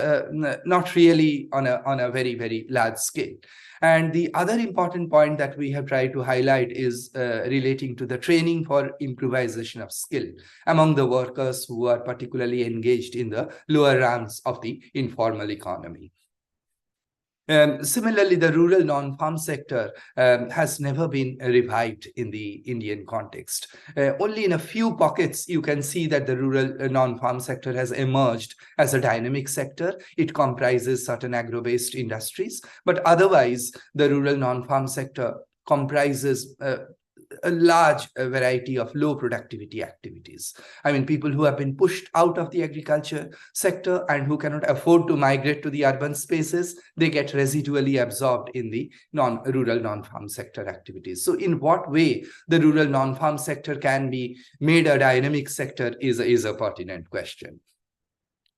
not really on a very, very large scale. And the other important point that we have tried to highlight is relating to the training for improvisation of skill among the workers who are particularly engaged in the lower ranks of the informal economy. Similarly, the rural non-farm sector has never been revived in the Indian context. Only in a few pockets you can see that the rural non-farm sector has emerged as a dynamic sector. It comprises certain agro-based industries, but otherwise the rural non-farm sector comprises a large variety of low productivity activities. I mean, people who have been pushed out of the agriculture sector and who cannot afford to migrate to the urban spaces, they get residually absorbed in the rural non-farm sector activities. So in what way the rural non-farm sector can be made a dynamic sector is a pertinent question.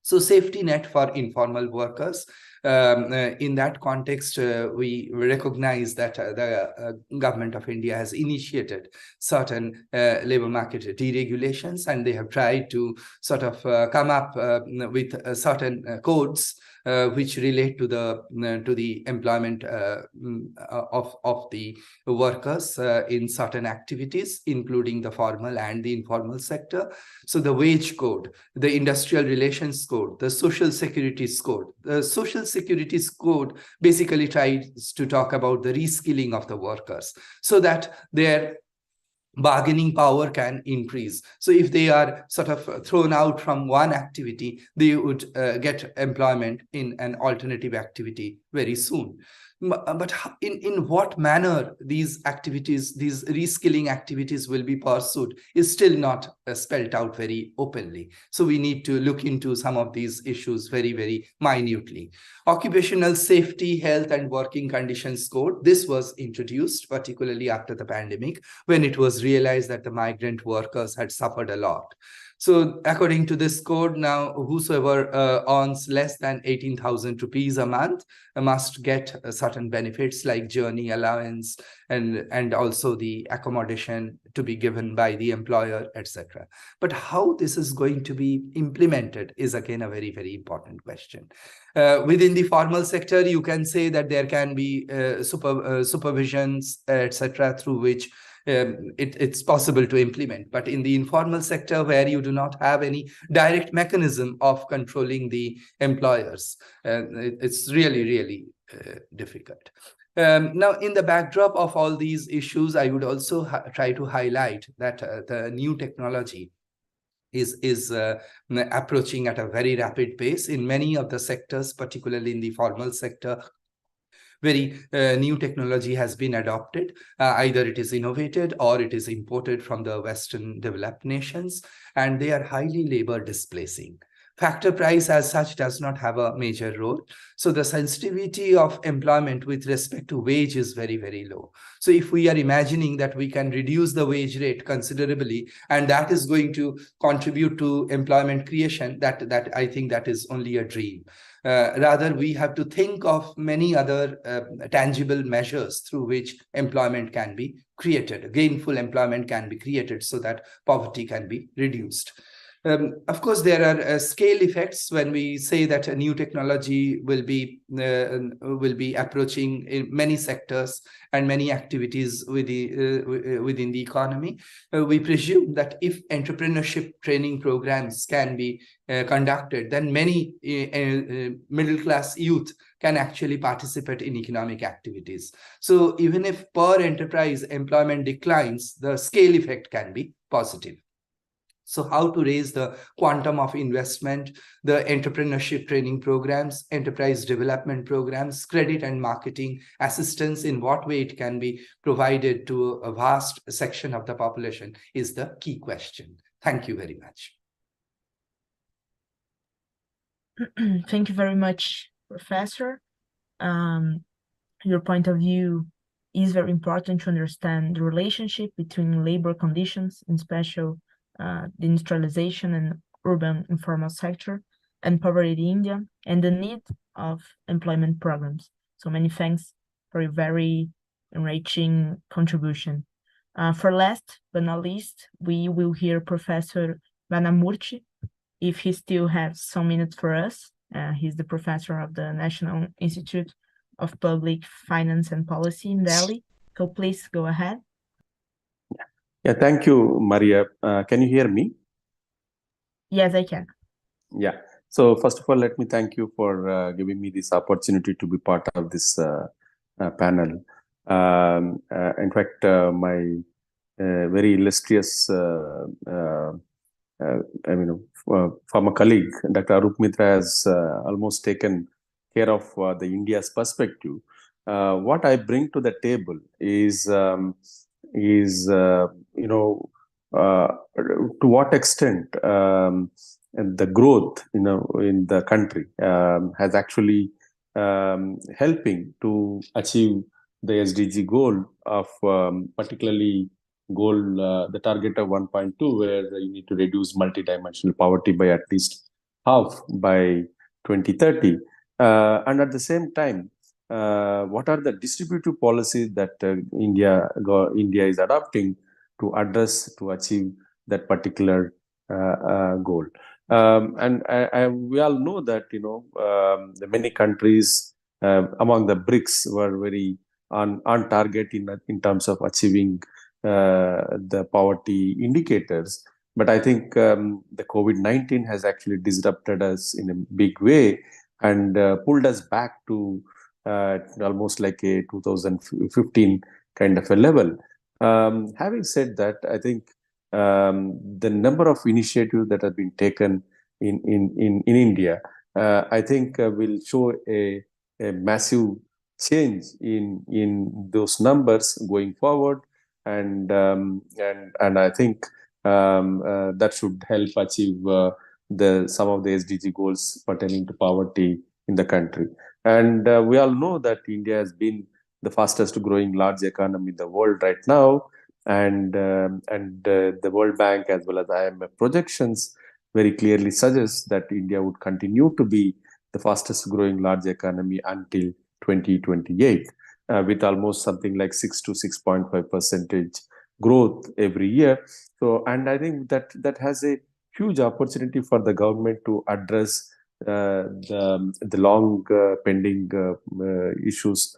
So safety net for informal workers. In that context, we recognize that the government of India has initiated certain labor market deregulations, and they have tried to sort of come up with certain codes which relate to the employment of the workers in certain activities, including the formal and the informal sector. So the wage code, the industrial relations code, the social security code. The social security code basically tries to talk about the reskilling of the workers so that their bargaining power can increase. So if they are sort of thrown out from one activity, they would get employment in an alternative activity very soon. But in what manner these activities, these reskilling activities will be pursued is still not spelled out very openly. So we need to look into some of these issues very, very minutely. Occupational safety, health, and working conditions code. This was introduced particularly after the pandemic, when it was realized that the migrant workers had suffered a lot. So according to this code, now whosoever earns less than 18,000 rupees a month must get certain benefits like journey allowance and also the accommodation to be given by the employer, etc. But how this is going to be implemented is again a very, very important question. Within the formal sector, you can say that there can be supervisions, etc., through which it's possible to implement. But in the informal sector, where you do not have any direct mechanism of controlling the employers, it's really, really difficult. Now, in the backdrop of all these issues, I would also try to highlight that the new technology is approaching at a very rapid pace in many of the sectors, particularly in the formal sector. Very new technology has been adopted. Either it is innovated or it is imported from the Western developed nations, and they are highly labor displacing. Factor price as such does not have a major role. So the sensitivity of employment with respect to wage is very, very low. So if we are imagining that we can reduce the wage rate considerably, and that is going to contribute to employment creation, that I think that is only a dream. Rather, we have to think of many other tangible measures through which employment can be created, gainful employment can be created so that poverty can be reduced. Of course, there are scale effects when we say that a new technology will be approaching in many sectors and many activities within the economy. We presume that if entrepreneurship training programs can be conducted, then many middle-class youth can actually participate in economic activities. So even if per enterprise employment declines, the scale effect can be positive. So how to raise the quantum of investment, the entrepreneurship training programs, enterprise development programs, credit and marketing assistance, in what way it can be provided to a vast section of the population is the key question. Thank you very much. Thank you very much, Professor. Your point of view is very important to understand the relationship between labor conditions, in special the industrialization and urban informal sector and poverty in India, and the need of employment programs. So many thanks for your very enriching contribution. For last but not least, we will hear Professor Vanamurthy, if he still has some minutes for us. He's the professor of the National Institute of Public Finance and Policy in Delhi. So please go ahead. Yeah, thank you, Maria. Can you hear me? Yes, I can. Yeah. So first of all, let me thank you for giving me this opportunity to be part of this panel. In fact, my very illustrious former colleague, Dr. Arup Mitra, has almost taken care of the India's perspective. What I bring to the table is to what extent the growth in the country has actually helping to achieve the SDG goal of particularly the target of 1.2, where you need to reduce multidimensional poverty by at least half by 2030. And at the same time, what are the distributive policies that India is adopting to achieve that particular goal? And we all know that the many countries among the BRICS were very on target in terms of achieving the poverty indicators. But I think the COVID-19 has actually disrupted us in a big way, and pulled us back to almost like a 2015 kind of a level. Having said that, I think the number of initiatives that have been taken in India, I think will show a massive change in those numbers going forward, and I think that should help achieve some of the SDG goals pertaining to poverty in the country. And we all know that India has been the fastest growing large economy in the world right now, and the World Bank as well as IMF projections very clearly suggest that India would continue to be the fastest growing large economy until 2028, with almost something like 6 to 6.5% growth every year. So, and I think that has a huge opportunity for the government to address the long pending issues,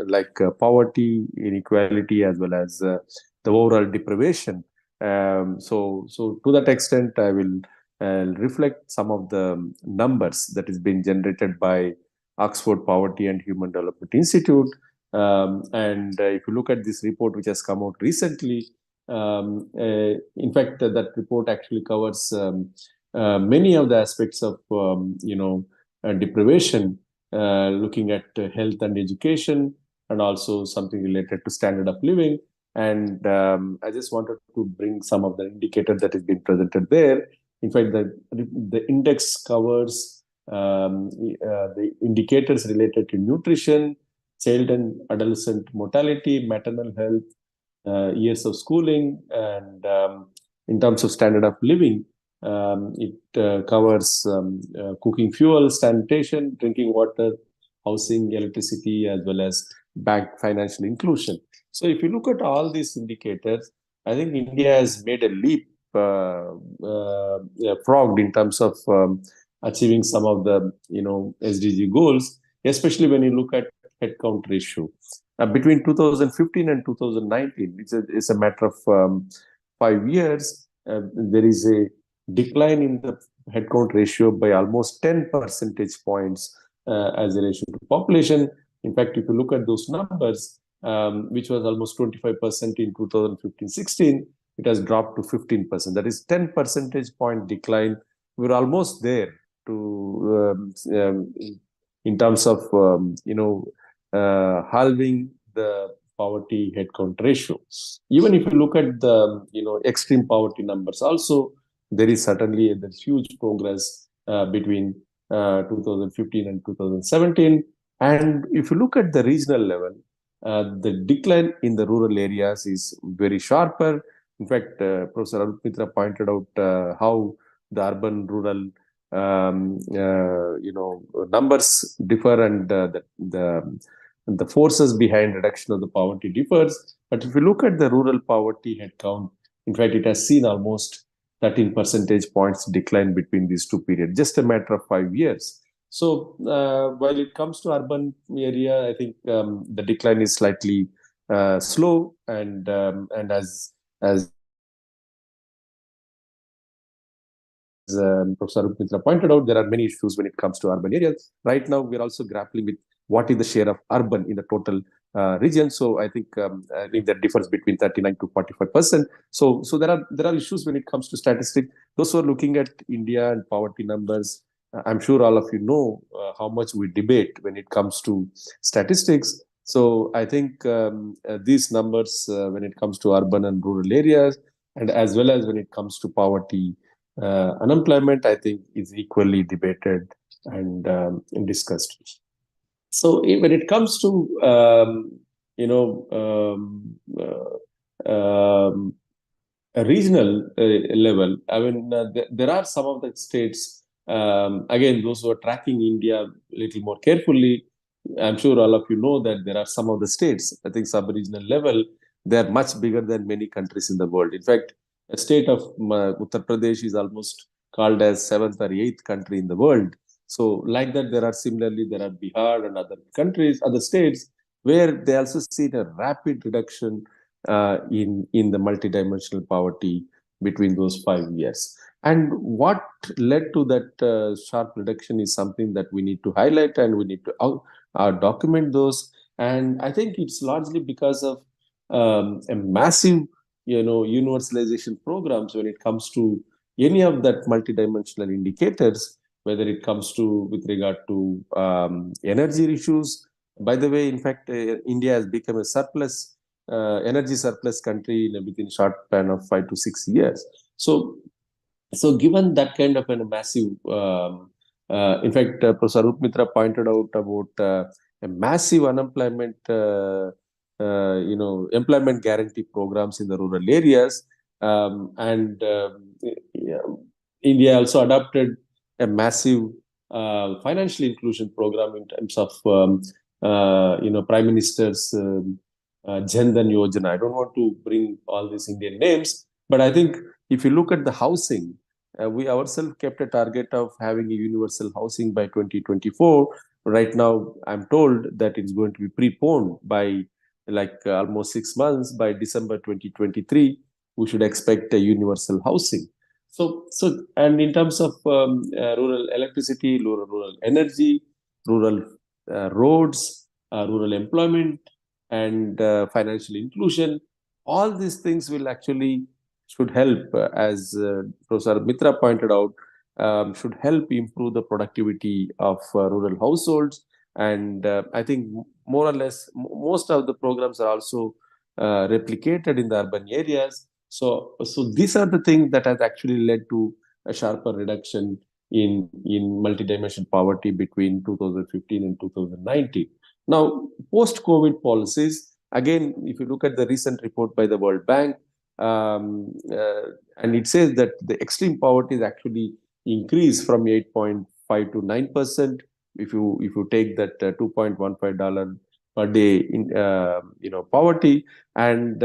like poverty, inequality, as well as the overall deprivation. So to that extent, I will reflect some of the numbers that is being generated by Oxford Poverty and Human Development Institute. And if you look at this report, which has come out recently, in fact, that report actually covers many of the aspects of deprivation, looking at health and education, and also something related to standard of living. And I just wanted to bring some of the indicators that has been presented there. In fact, the index covers the indicators related to nutrition, child and adolescent mortality, maternal health, years of schooling, and in terms of standard of living, it covers cooking fuel, sanitation, drinking water, housing, electricity, as well as bank financial inclusion. So if you look at all these indicators, I think India has made a leap forward in terms of achieving some of the SDG goals, especially when you look at headcount ratio. Between 2015 and 2019, it's a matter of 5 years, there is a decline in the headcount ratio by almost 10 percentage points as a ratio to population. In fact, if you look at those numbers, which was almost 25% in 2015-16, it has dropped to 15%. That is 10 percentage point decline. We're almost there to in terms of halving the poverty headcount ratio. Even if you look at the extreme poverty numbers, also there is certainly a huge progress between 2015 and 2017. And if you look at the regional level, the decline in the rural areas is very sharper. In fact, Professor Arup Mitra pointed out how the urban-rural numbers differ, and the forces behind reduction of the poverty differs. But if you look at the rural poverty headcount, in fact, it has seen almost 13 percentage points decline between these two periods, just a matter of 5 years. So while it comes to urban area, I think the decline is slightly slow, and as Professor Arup Mitra pointed out, there are many issues when it comes to urban areas. Right now, we're also grappling with what is the share of urban in the total region. So I think that differs between 39 to 45%. So there are issues when it comes to statistics. Those who are looking at India and poverty numbers, I'm sure all of you know how much we debate when it comes to statistics. So I think these numbers when it comes to urban and rural areas, and as well as when it comes to poverty, unemployment, I think is equally debated and discussed. So when it comes to a regional level, I mean, there are some of the states. Again, those who are tracking India a little more carefully, I'm sure all of you know that there are some of the states, I think sub-regional level, they are much bigger than many countries in the world. In fact, a state of Uttar Pradesh is almost called as 7th or 8th country in the world. So like that, there are Bihar and other countries, other states, where they also see a rapid reduction in the multidimensional poverty between those 5 years. And what led to that sharp reduction is something that we need to highlight, and we need to document those. And I think it's largely because of a massive, universalization programs when it comes to any of that multidimensional indicators, whether it comes to with regard to energy issues. By the way, in fact, India has become a surplus, energy surplus country within short span of 5 to 6 years. So given that kind of a massive, in fact, Professor Rup Mitra pointed out about a massive unemployment, employment guarantee programs in the rural areas, India also adopted a massive financial inclusion program in terms of, Prime Minister's Jan Dhan Yojana. I don't want to bring all these Indian names, but I think if you look at the housing, we ourselves kept a target of having a universal housing by 2024. Right now, I'm told that it's going to be preponed by almost 6 months. By December 2023, we should expect a universal housing. So, and in terms of rural electricity, rural energy, rural roads, rural employment, and financial inclusion, all these things will actually should help, as Professor Mitra pointed out, should help improve the productivity of rural households. And I think more or less most of the programs are also replicated in the urban areas. So these are the things that has actually led to a sharper reduction in multidimensional poverty between 2015 and 2019. Now, post-COVID policies, again, if you look at the recent report by the World Bank, and it says that the extreme poverty is actually increased from 8.5 to 9%. If you take that $2.15 per day in poverty, and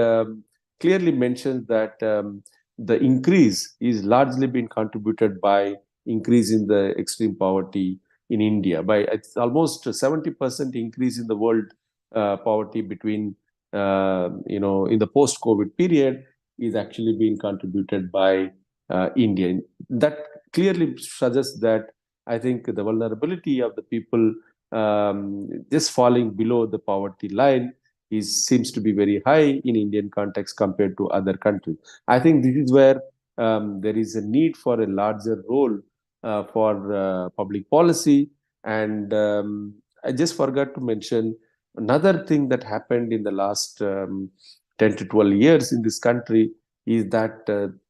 clearly mentions that the increase is largely been contributed by increase in the extreme poverty in India. By it's almost 70% increase in the world poverty between in the post-COVID period is actually being contributed by India. That clearly suggests that I think the vulnerability of the people just falling below the poverty line seems to be very high in Indian context compared to other countries. I think this is where there is a need for a larger role for public policy. And I just forgot to mention another thing that happened in the last 10 to 12 years in this country is that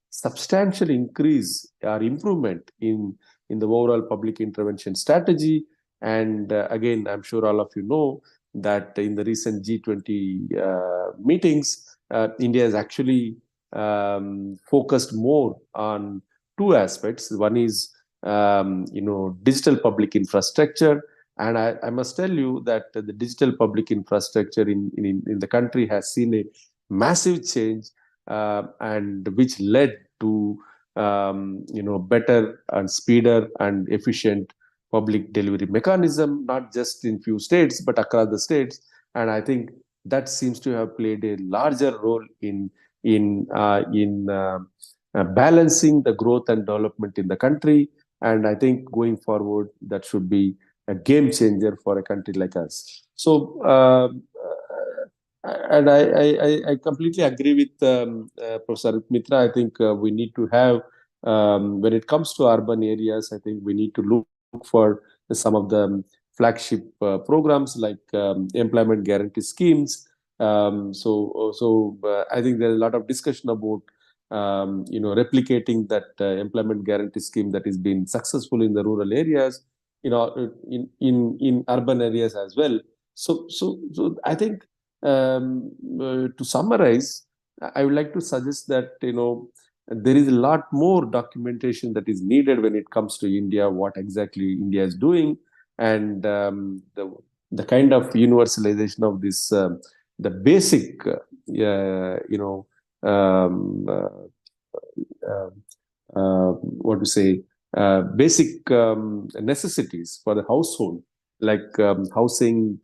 substantial increase or improvement in the overall public intervention strategy. And again, I'm sure all of you know that in the recent G20 meetings, India has actually focused more on two aspects. One is digital public infrastructure, and I must tell you that the digital public infrastructure in the country has seen a massive change, and which led to better and speeder and efficient public delivery mechanism, not just in few states but across the states. And I think that seems to have played a larger role in balancing the growth and development in the country. And I think going forward, that should be a game changer for a country like us. So, and I completely agree with Professor Mitra. I think we need to have, when it comes to urban areas, I think we need to look for some of the flagship programs like employment guarantee schemes. So I think there's a lot of discussion about replicating that employment guarantee scheme that is being successful in the rural areas, in urban areas as well. So I think to summarize, I would like to suggest that there is a lot more documentation that is needed when it comes to India, what exactly India is doing, and the kind of universalization of this, the basic, what to say, basic necessities for the household, like housing,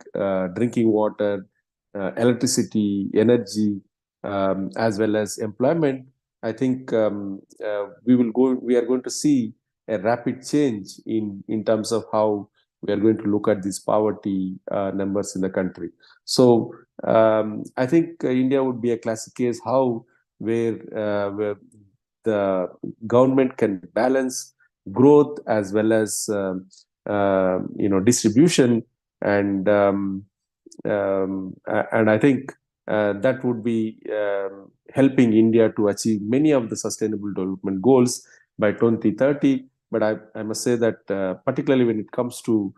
drinking water, electricity, energy, as well as employment, I think we are going to see a rapid change in terms of how we are going to look at these poverty numbers in the country. So I think India would be a classic case where the government can balance growth as well as distribution, and I think that would be helping India to achieve many of the sustainable development goals by 2030. But I must say that particularly when it comes to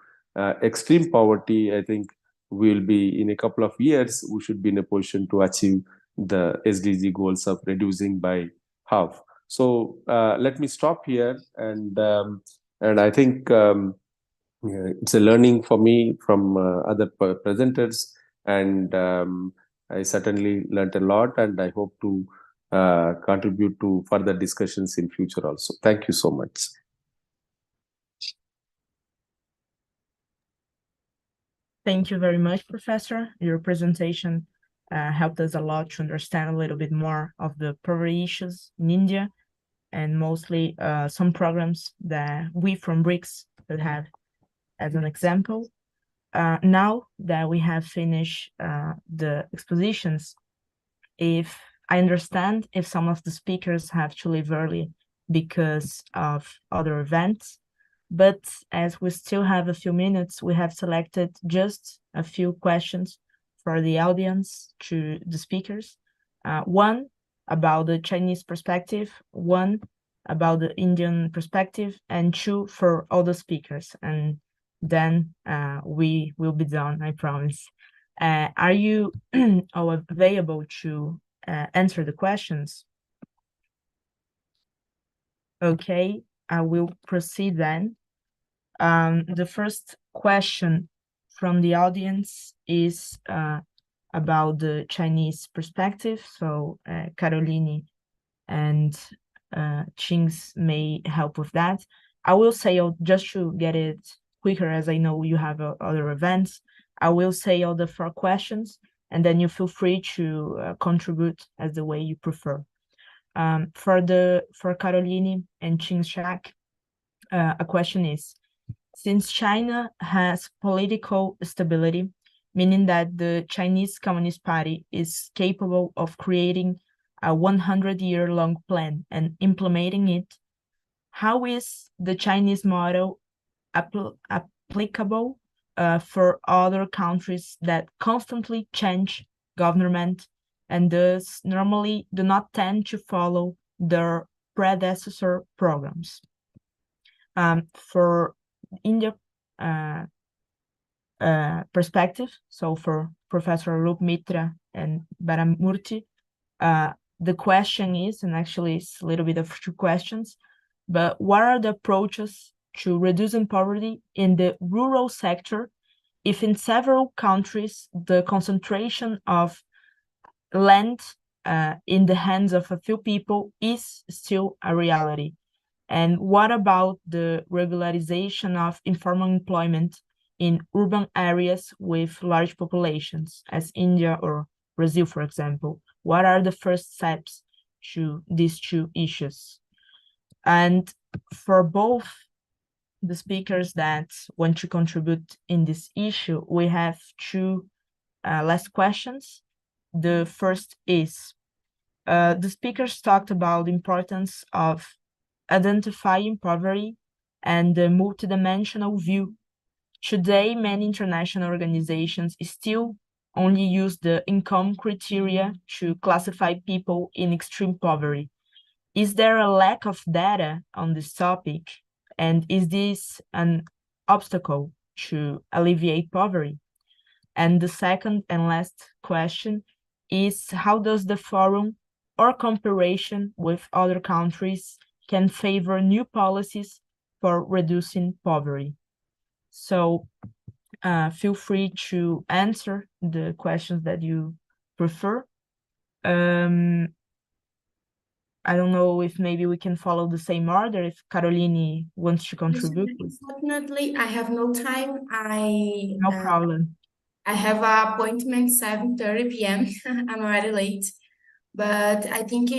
extreme poverty, I think we'll be, in a couple of years, we should be in a position to achieve the SDG goals of reducing by half. So let me stop here, and I think it's a learning for me from other presenters, and I certainly learned a lot, and I hope to contribute to further discussions in future also. Thank you so much. Thank you very much, Professor. Your presentation helped us a lot to understand a little bit more of the poverty issues in India, and mostly some programs that we from BRICS could have as an example. Now that we have finished the expositions, if I understand if some of the speakers have to leave early because of other events, but as we still have a few minutes, we have selected just a few questions for the audience to the speakers. One about the Chinese perspective, one about the Indian perspective, and two for all the speakers. And then we will be done, I promise. Are you all available to answer the questions? Okay, I will proceed then. The first question from the audience is about the Chinese perspective. So Caroline and Chings may help with that. I will say, just to get it quicker, as I know you have other events, I will say all the 4 questions, and then you feel free to contribute as the way you prefer. For Caroline and Ching Shak, a question is, since China has political stability, meaning that the Chinese Communist Party is capable of creating a 100-year-long plan and implementing it, how is the Chinese model applicable for other countries that constantly change government and thus normally do not tend to follow their predecessor programs? For India perspective, so for Professor Rup Mitra and Baramurti, the question is, and actually it's a little bit of 2 questions, but what are the approaches to reducing poverty in the rural sector if in several countries the concentration of land in the hands of a few people is still a reality? And what about the regularization of informal employment in urban areas with large populations, as India or Brazil, for example? What are the first steps to these 2 issues? And for both the speakers that want to contribute in this issue, we have 2 last questions. The first is, the speakers talked about the importance of identifying poverty and the multidimensional view. Today, many international organizations still only use the income criteria to classify people in extreme poverty. Is there a lack of data on this topic? And is this an obstacle to alleviate poverty? And the second and last question is, how does the forum or comparison with other countries can favor new policies for reducing poverty? So feel free to answer the questions that you prefer. I don't know if maybe we can follow the same order, if Caroline wants to contribute. Unfortunately, I have no time. No problem. I have an appointment 7:30 p.m. I'm already late. but I think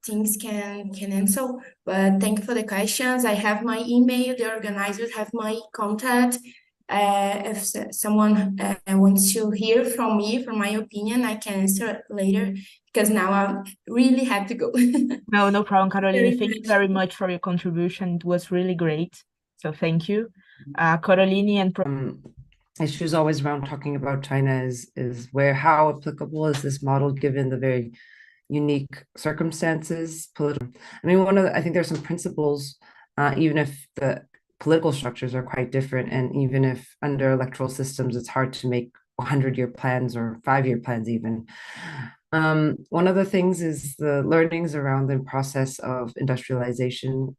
things can answer. But thank you for the questions. I have my email. The organizers have my contact. If someone wants to hear from me, for my opinion, I can answer later, because now I really have to go. No problem, Caroline. Very Thank you much. very much for your contribution. It was really great. So thank you. Caroline and issues always around talking about China is how applicable is this model given the very unique circumstances, political. I mean, I think there's some principles, even if the political structures are quite different, and even if under electoral systems, it's hard to make 100-year plans or 5-year plans even. One of the things is the learnings around the process of industrialization,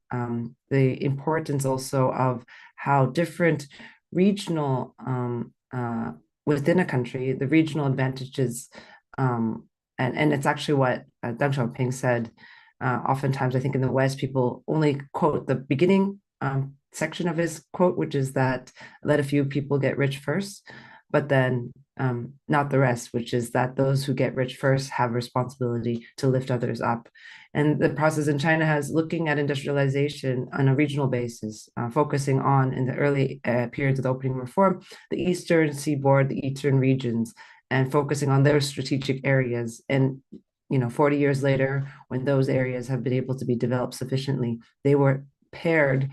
the importance also of how different regional, within a country, the regional advantages, and it's actually what Deng Xiaoping said. Oftentimes, I think in the West, people only quote the beginning section of his quote, which is that let a few people get rich first, but then not the rest, which is that those who get rich first have responsibility to lift others up. And the process in China has looking at industrialization on a regional basis, focusing on, in the early periods of the opening reform, the Eastern Seaboard, the Eastern regions, and focusing on their strategic areas. And 40 years later, when those areas have been able to be developed sufficiently, they were paired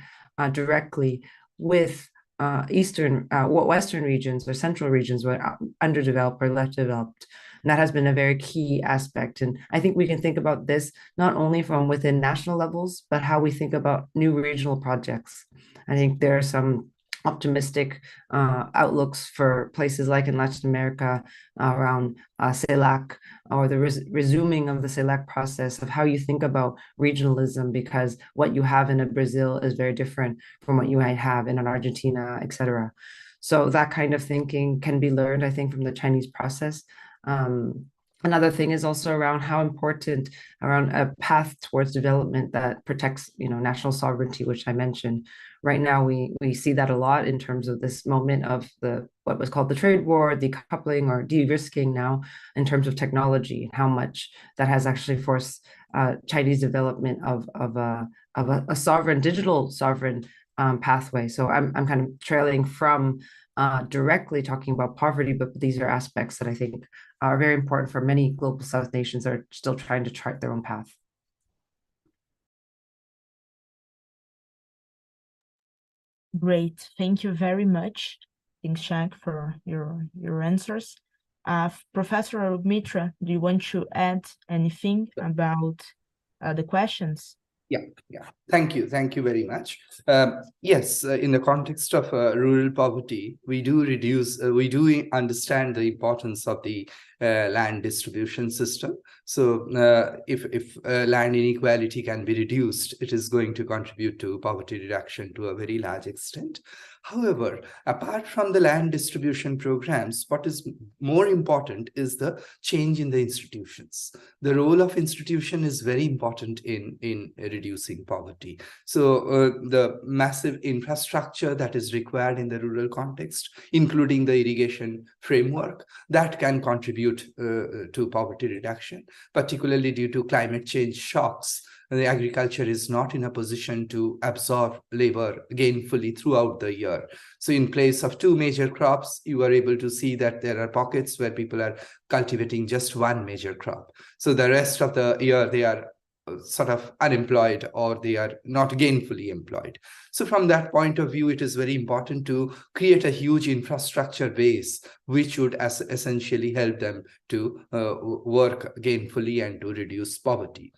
directly with Western regions or central regions were underdeveloped or less developed. And that has been a very key aspect. And I think we can think about this not only from within national levels, but how we think about new regional projects. I think there are some optimistic outlooks for places like in Latin America around CELAC, or the resuming of the CELAC process, of how you think about regionalism, because what you have in a Brazil is very different from what you might have in an Argentina, etc. So that kind of thinking can be learned, I think, from the Chinese process. Another thing is also around how important around a path towards development that protects, national sovereignty, which I mentioned. Right now, we see that a lot in terms of this moment of what was called the trade war, decoupling or de-risking now in terms of technology, and how much that has actually forced Chinese development of a sovereign, digital sovereign pathway. So I'm kind of trailing from directly talking about poverty, but these are aspects that I think are very important for many global South nations that are still trying to chart their own path. Great, thank you very much. Thanks, Jack, for your answers. Professor Mitra, do you want to add anything about the questions? Yeah. Thank you very much. Yes, in the context of rural poverty, we do understand the importance of the land distribution system. So if land inequality can be reduced, it is going to contribute to poverty reduction to a very large extent. However, apart from the land distribution programs, what is more important is the change in the institutions. The role of institution is very important in reducing poverty. So the massive infrastructure that is required in the rural context, including the irrigation framework, that can contribute to poverty reduction, particularly due to climate change shocks. The agriculture is not in a position to absorb labor gainfully throughout the year. So in place of 2 major crops, you are able to see that there are pockets where people are cultivating just 1 major crop. So the rest of the year, they are sort of unemployed, or they are not gainfully employed. So from that point of view, it is very important to create a huge infrastructure base, which would essentially help them to work gainfully and to reduce poverty.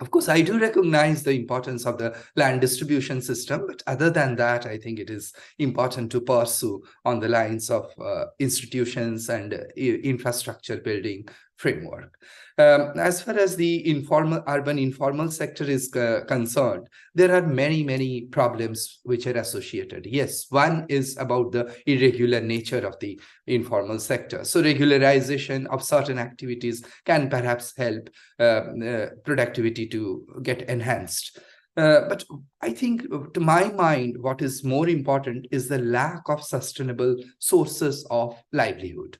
Of course, I do recognize the importance of the land distribution system, but other than that, I think it is important to pursue on the lines of institutions and infrastructure building framework. As far as the urban informal sector is concerned, there are many problems which are associated. Yes, one is about the irregular nature of the informal sector. So regularization of certain activities can perhaps help productivity to get enhanced. But I think, to my mind, what is more important is the lack of sustainable sources of livelihood.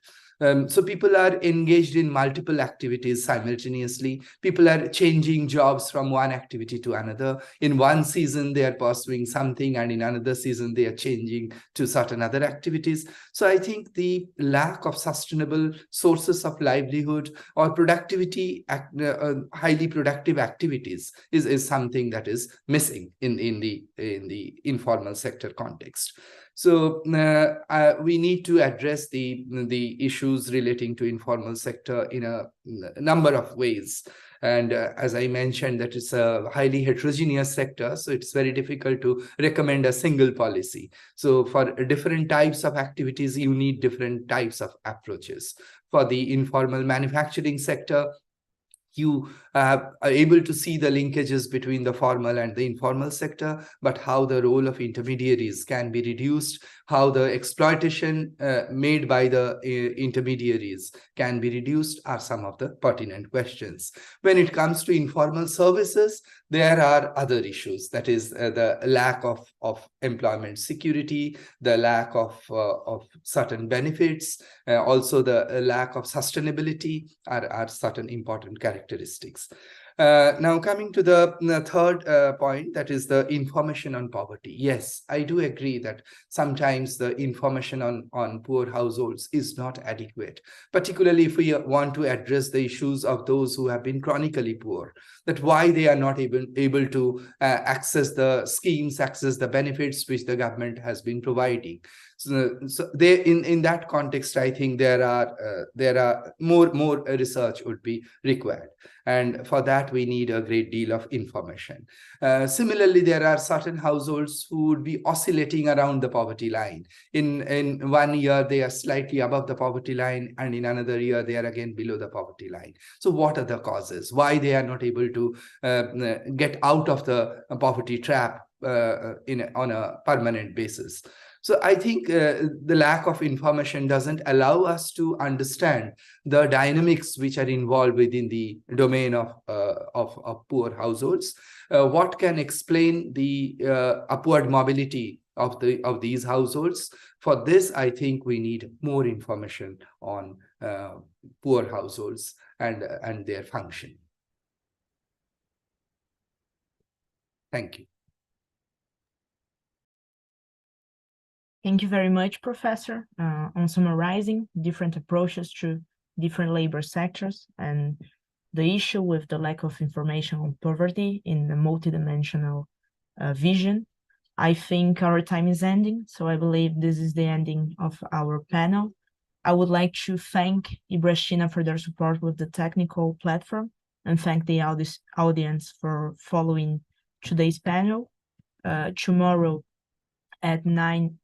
So people are engaged in multiple activities simultaneously. People are changing jobs from one activity to another. In one season, they are pursuing something, and in another season, they are changing to certain other activities. So I think the lack of sustainable sources of livelihood or productivity, highly productive activities is something that is missing in the informal sector context. So we need to address the issues relating to informal sector in a number of ways. And as I mentioned, that it's a highly heterogeneous sector, so it's very difficult to recommend a single policy. So for different types of activities, you need different types of approaches. For the informal manufacturing sector, you are able to see the linkages between the formal and the informal sector, but how the role of intermediaries can be reduced, how the exploitation made by the intermediaries can be reduced are some of the pertinent questions. When it comes to informal services, there are other issues, that is the lack of employment security, the lack of certain benefits, also the lack of sustainability are certain important characteristics. Now coming to the third point, that is the information on poverty. Yes, I do agree that sometimes the information on poor households is not adequate, particularly if we want to address the issues of those who have been chronically poor, that why they are not able to access the schemes, access the benefits which the government has been providing. So they, in that context, I think there are more research would be required, and for that we need a great deal of information. Similarly, there are certain households who would be oscillating around the poverty line. In 1 year they are slightly above the poverty line, and in another year they are again below the poverty line. So what are the causes? Why they are not able to get out of the poverty trap on a permanent basis? So I think the lack of information doesn't allow us to understand the dynamics which are involved within the domain of poor households. What can explain the upward mobility of these households? For this, I think we need more information on poor households and their function. Thank you. Thank you very much, Professor, on summarizing different approaches to different labor sectors and the issue with the lack of information on poverty in the multidimensional vision. I think our time is ending, so I believe this is the ending of our panel. I would like to thank Ibrachina for their support with the technical platform and thank the audience for following today's panel. Tomorrow at 9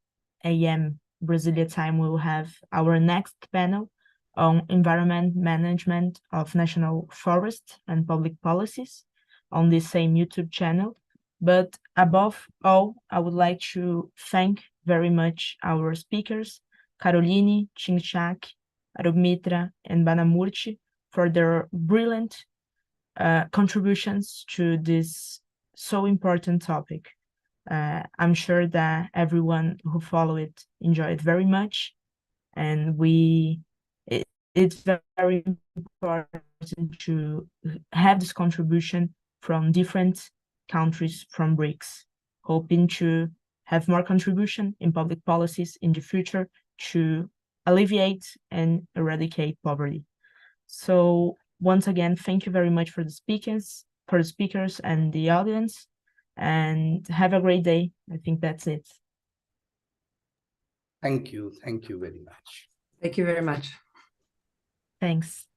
a.m. Brasilia time, we will have our next panel on environment management of national forests and public policies on the same YouTube channel. But above all, I would like to thank very much our speakers, Caroline, Chingchak, Arugmitra, and Banamurti, for their brilliant contributions to this so important topic. I'm sure that everyone who followed it enjoyed very much, and it's very important to have this contribution from different countries from BRICS, hoping to have more contribution in public policies in the future to alleviate and eradicate poverty. So once again, thank you very much for the speakers and the audience. And have a great day. I think that's it. Thank you. Thank you very much. Thank you very much. Thanks.